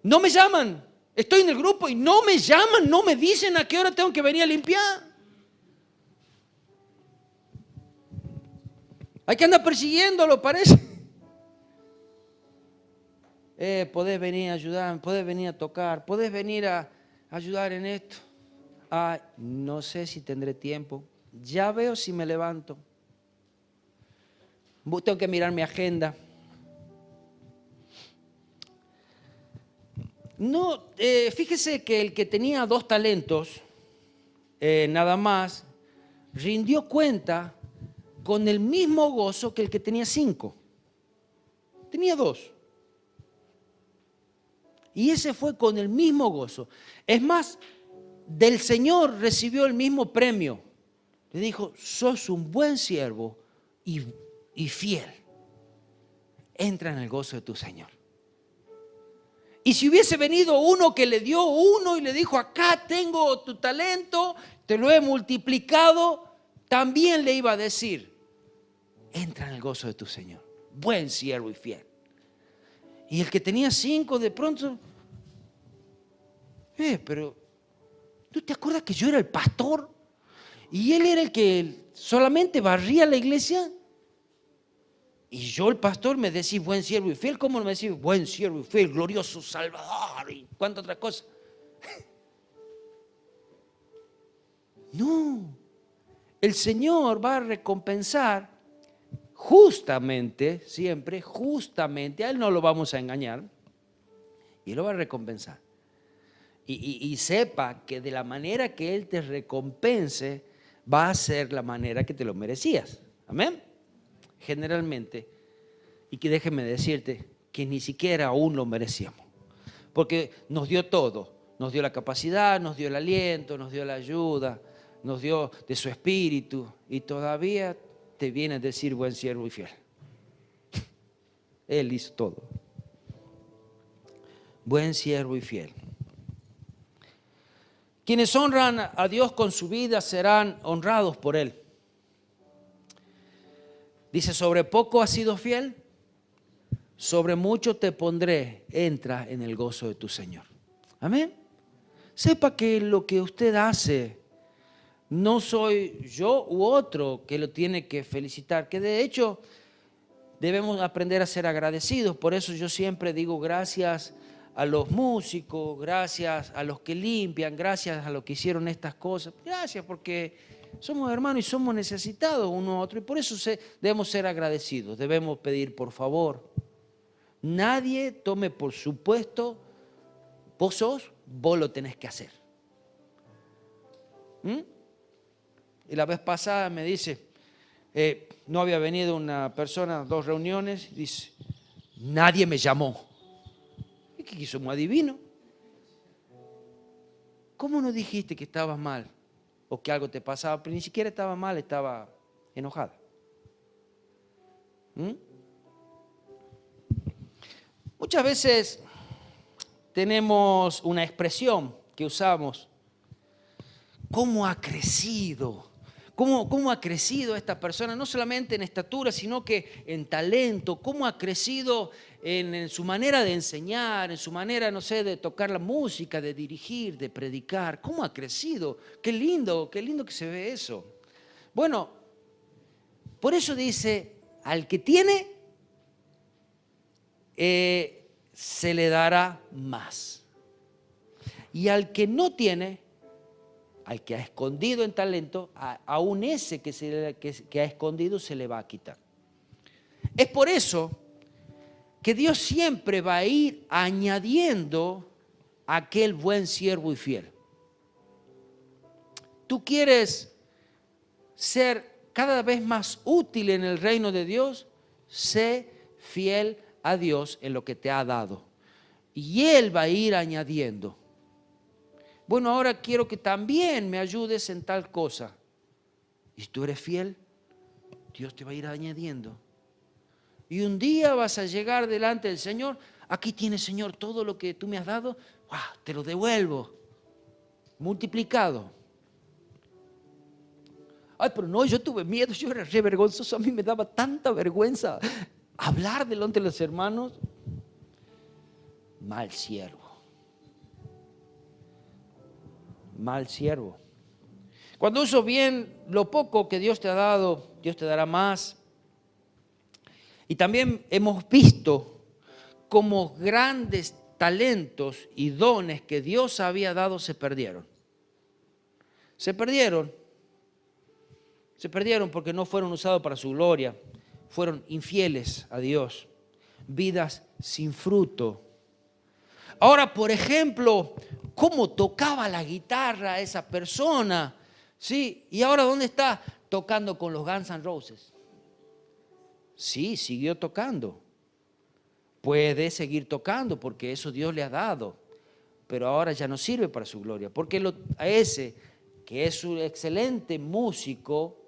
No me llaman. Estoy en el grupo y no me llaman, no me dicen a qué hora tengo que venir a limpiar. Hay que andar persiguiéndolo, parece. Podés venir a ayudar, podés venir a tocar, podés venir a ayudar en esto. No sé si tendré tiempo. Ya veo si me levanto. Tengo que mirar mi agenda. No, fíjese que el que tenía 2 talentos, nada más, rindió cuenta con el mismo gozo que el que tenía 5. Tenía 2. Y ese fue con el mismo gozo. Es más, del Señor recibió el mismo premio. Le dijo, sos un buen siervo y fiel. Entra en el gozo de tu Señor. Y si hubiese venido uno que le dio uno y le dijo, acá tengo tu talento, te lo he multiplicado, también le iba a decir, entra en el gozo de tu Señor. Buen siervo y fiel. Y el que tenía 5 de pronto, pero ¿tú te acuerdas que yo era el pastor? Y él era el que solamente barría la iglesia. Y yo, el pastor, me decís buen siervo y fiel. ¿Cómo no me decís buen siervo y fiel, glorioso Salvador y cuánta otra cosa? No, el Señor va a recompensar justamente, siempre, justamente, a Él no lo vamos a engañar y lo va a recompensar. Y sepa que de la manera que Él te recompense va a ser la manera que te lo merecías. Amén. Generalmente, y que déjeme decirte que ni siquiera aún lo merecíamos, porque nos dio todo, nos dio la capacidad, nos dio el aliento, nos dio la ayuda, nos dio de su espíritu y todavía te viene a decir buen siervo y fiel. Él hizo todo. Buen siervo y fiel. Quienes honran a Dios con su vida serán honrados por Él. Dice, sobre poco has sido fiel, sobre mucho te pondré, entra en el gozo de tu Señor. Amén. Sepa que lo que usted hace, no soy yo u otro que lo tiene que felicitar, que de hecho debemos aprender a ser agradecidos. Por eso yo siempre digo gracias a los músicos, gracias a los que limpian, gracias a los que hicieron estas cosas. Gracias porque somos hermanos y somos necesitados uno a otro y por eso debemos ser agradecidos. Debemos pedir por favor. Nadie tome por supuesto, vos lo tenés que hacer. Y la vez pasada me dice, no había venido una persona a 2 reuniones, dice, nadie me llamó. ¿Y qué quiso? ¿Un adivino? ¿Cómo no dijiste que estabas mal? O que algo te pasaba, pero ni siquiera estaba mal, estaba enojada. Muchas veces tenemos una expresión que usamos. ¿Cómo ha crecido? ¿Cómo ha crecido esta persona? No solamente en estatura, sino que en talento. ¿Cómo ha crecido en su manera de enseñar, en su manera, no sé, de tocar la música, de dirigir, de predicar? ¿Cómo ha crecido? Qué lindo que se ve eso. Bueno, por eso dice, al que tiene, se le dará más. Y al que no tiene, al que ha escondido en talento, aún ese que ha escondido se le va a quitar. Es por eso que Dios siempre va a ir añadiendo a aquel buen siervo y fiel. ¿Tú quieres ser cada vez más útil en el reino de Dios? Sé fiel a Dios en lo que te ha dado. Y Él va a ir añadiendo. Bueno, ahora quiero que también me ayudes en tal cosa. Y si tú eres fiel, Dios te va a ir añadiendo. Y un día vas a llegar delante del Señor. Aquí tienes, Señor, todo lo que tú me has dado. Te lo devuelvo. Multiplicado. Ay, pero no, yo tuve miedo. Yo era re vergonzoso. A mí me daba tanta vergüenza hablar delante de los hermanos. Mal siervo. Mal siervo. Cuando usas bien lo poco que Dios te ha dado, Dios te dará más. Y también hemos visto cómo grandes talentos y dones que Dios había dado se perdieron. Se perdieron porque no fueron usados para su gloria. Fueron infieles a Dios. Vidas sin fruto. Ahora, por ejemplo, cómo tocaba la guitarra esa persona, ¿sí? Y ahora, ¿dónde está? Tocando con los Guns N' Roses. Sí, siguió tocando. Puede seguir tocando porque eso Dios le ha dado, pero ahora ya no sirve para su gloria, porque a ese que es un excelente músico,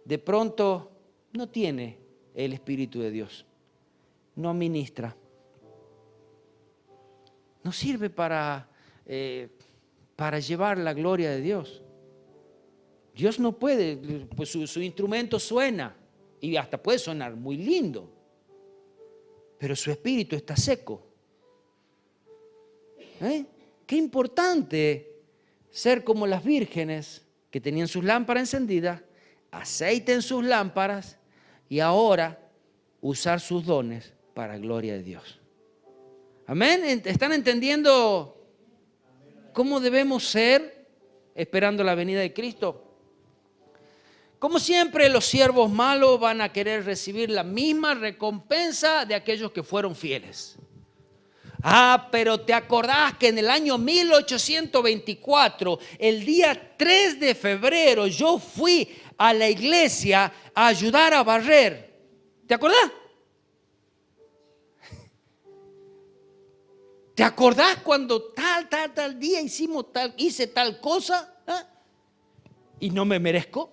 de pronto no tiene el Espíritu de Dios, no ministra. No sirve para llevar la gloria de Dios. Dios no puede, pues su instrumento suena y hasta puede sonar muy lindo, pero su espíritu está seco. Qué importante ser como las vírgenes que tenían sus lámparas encendidas, aceite en sus lámparas y ahora usar sus dones para la gloria de Dios. Amén. ¿Están entendiendo cómo debemos ser esperando la venida de Cristo? Como siempre, los siervos malos van a querer recibir la misma recompensa de aquellos que fueron fieles. Pero ¿te acordás que en el año 1824, el día 3 de febrero, yo fui a la iglesia a ayudar a barrer? ¿Te acordás? ¿Te acordás cuando tal día hice tal cosa? ¿Y no me merezco?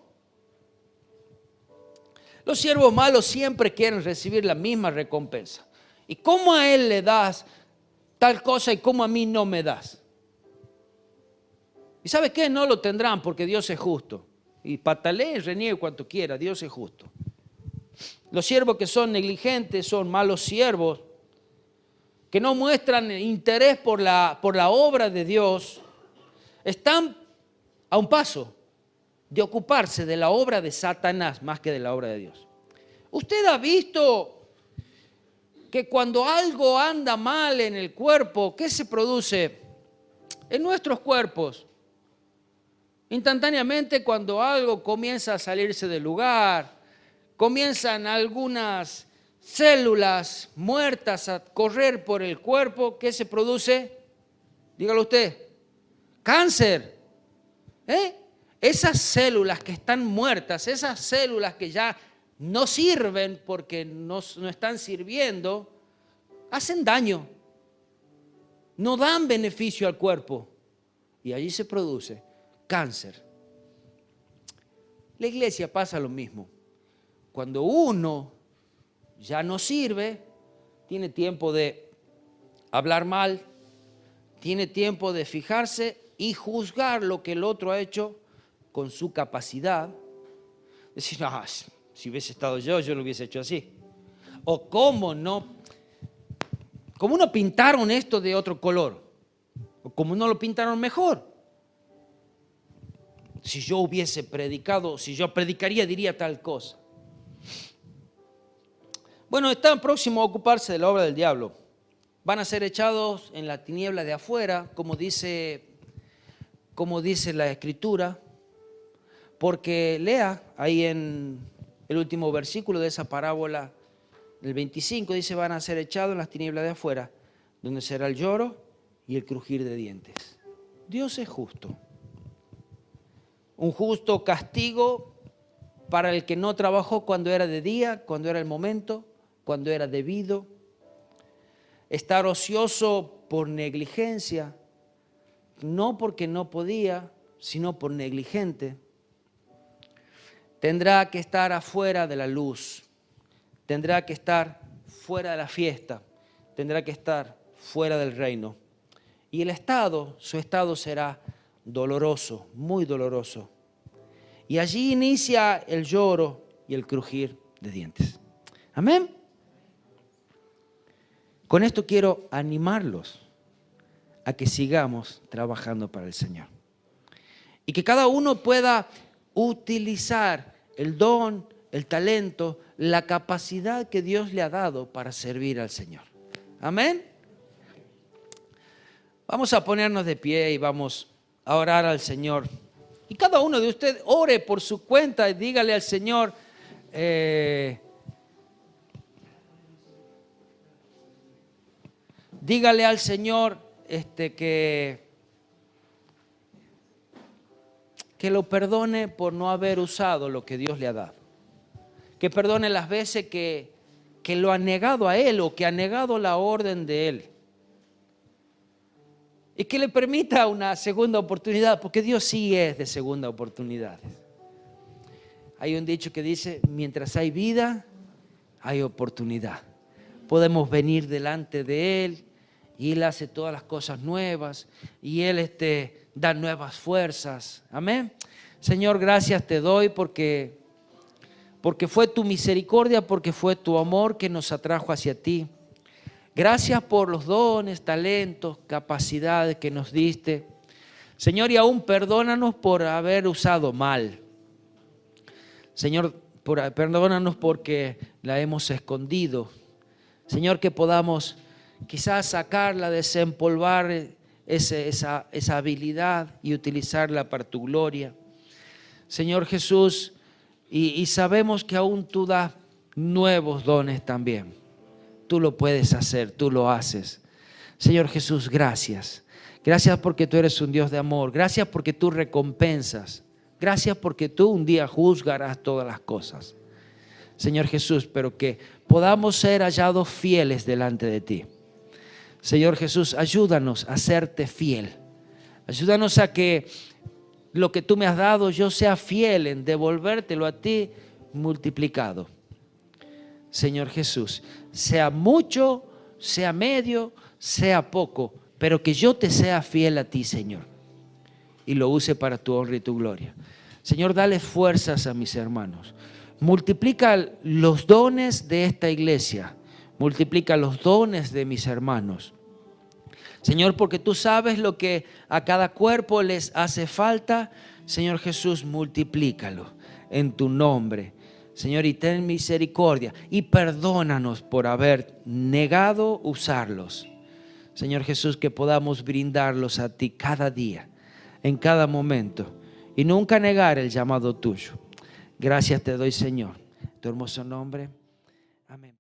Los siervos malos siempre quieren recibir la misma recompensa. ¿Y cómo a él le das tal cosa y cómo a mí no me das? ¿Y sabes qué? No lo tendrán porque Dios es justo. Y patalee y reniegue cuanto quiera, Dios es justo. Los siervos que son negligentes son malos siervos, que no muestran interés por la obra de Dios, están a un paso de ocuparse de la obra de Satanás más que de la obra de Dios. ¿Usted ha visto que cuando algo anda mal en el cuerpo, qué se produce? En nuestros cuerpos, instantáneamente cuando algo comienza a salirse del lugar, comienzan algunas células muertas a correr por el cuerpo, ¿qué se produce? Dígalo usted. Cáncer. Esas células que están muertas, esas células que ya no sirven porque no están sirviendo, hacen daño. No dan beneficio al cuerpo. Y allí se produce cáncer. La iglesia pasa lo mismo. Cuando uno ya no sirve, tiene tiempo de hablar mal, tiene tiempo de fijarse y juzgar lo que el otro ha hecho con su capacidad, Decís, no, si hubiese estado yo lo hubiese hecho así. O cómo no pintaron esto de otro color. O cómo no lo pintaron mejor. Si yo hubiese predicado, si yo predicaría, diría tal cosa. Bueno, están próximos a ocuparse de la obra del diablo. Van a ser echados en la tiniebla de afuera, como dice la Escritura, porque lea ahí en el último versículo de esa parábola, el 25, dice, van a ser echados en las tinieblas de afuera, donde será el lloro y el crujir de dientes. Dios es justo. Un justo castigo para el que no trabajó cuando era de día, cuando era el momento, cuando era debido. Estar ocioso por negligencia, no porque no podía, sino por negligente. Tendrá que estar afuera de la luz, tendrá que estar fuera de la fiesta, tendrá que estar fuera del reino. Y su estado será doloroso, muy doloroso. Y allí inicia el lloro y el crujir de dientes. Amén. Con esto quiero animarlos a que sigamos trabajando para el Señor. Y que cada uno pueda utilizar el don, el talento, la capacidad que Dios le ha dado para servir al Señor. Amén. Vamos a ponernos de pie y vamos a orar al Señor. Y cada uno de ustedes ore por su cuenta y dígale al Señor, dígale al Señor que lo perdone por no haber usado lo que Dios le ha dado. Que perdone las veces que lo ha negado a Él o que ha negado la orden de Él. Y que le permita una segunda oportunidad, porque Dios sí es de segunda oportunidades. Hay un dicho que dice, mientras hay vida, hay oportunidad. Podemos venir delante de Él y Él hace todas las cosas nuevas y Él da nuevas fuerzas. Amén. Señor, gracias te doy porque fue tu misericordia, porque fue tu amor que nos atrajo hacia ti. Gracias por los dones, talentos, capacidades que nos diste. Señor, y aún perdónanos por haber usado mal. Señor, perdónanos porque la hemos escondido. Señor, que podamos quizás sacarla, desempolvar esa habilidad y utilizarla para tu gloria. Señor Jesús, y sabemos que aún tú das nuevos dones también. Tú lo puedes hacer, tú lo haces. Señor Jesús, gracias. Gracias porque tú eres un Dios de amor. Gracias porque tú recompensas. Gracias porque tú un día juzgarás todas las cosas. Señor Jesús, pero que podamos ser hallados fieles delante de ti. Señor Jesús, ayúdanos a serte fiel. Ayúdanos a que lo que tú me has dado yo sea fiel en devolvértelo a ti multiplicado. Señor Jesús, sea mucho, sea medio, sea poco, pero que yo te sea fiel a ti, Señor, y lo use para tu honra y tu gloria. Señor, dale fuerzas a mis hermanos. Multiplica los dones de esta iglesia, multiplica los dones de mis hermanos. Señor, porque tú sabes lo que a cada cuerpo les hace falta. Señor Jesús, multiplícalo en tu nombre. Señor, y ten misericordia y perdónanos por haber negado usarlos. Señor Jesús, que podamos brindarlos a ti cada día, en cada momento, y nunca negar el llamado tuyo. Gracias te doy, Señor, en tu hermoso nombre. Amén.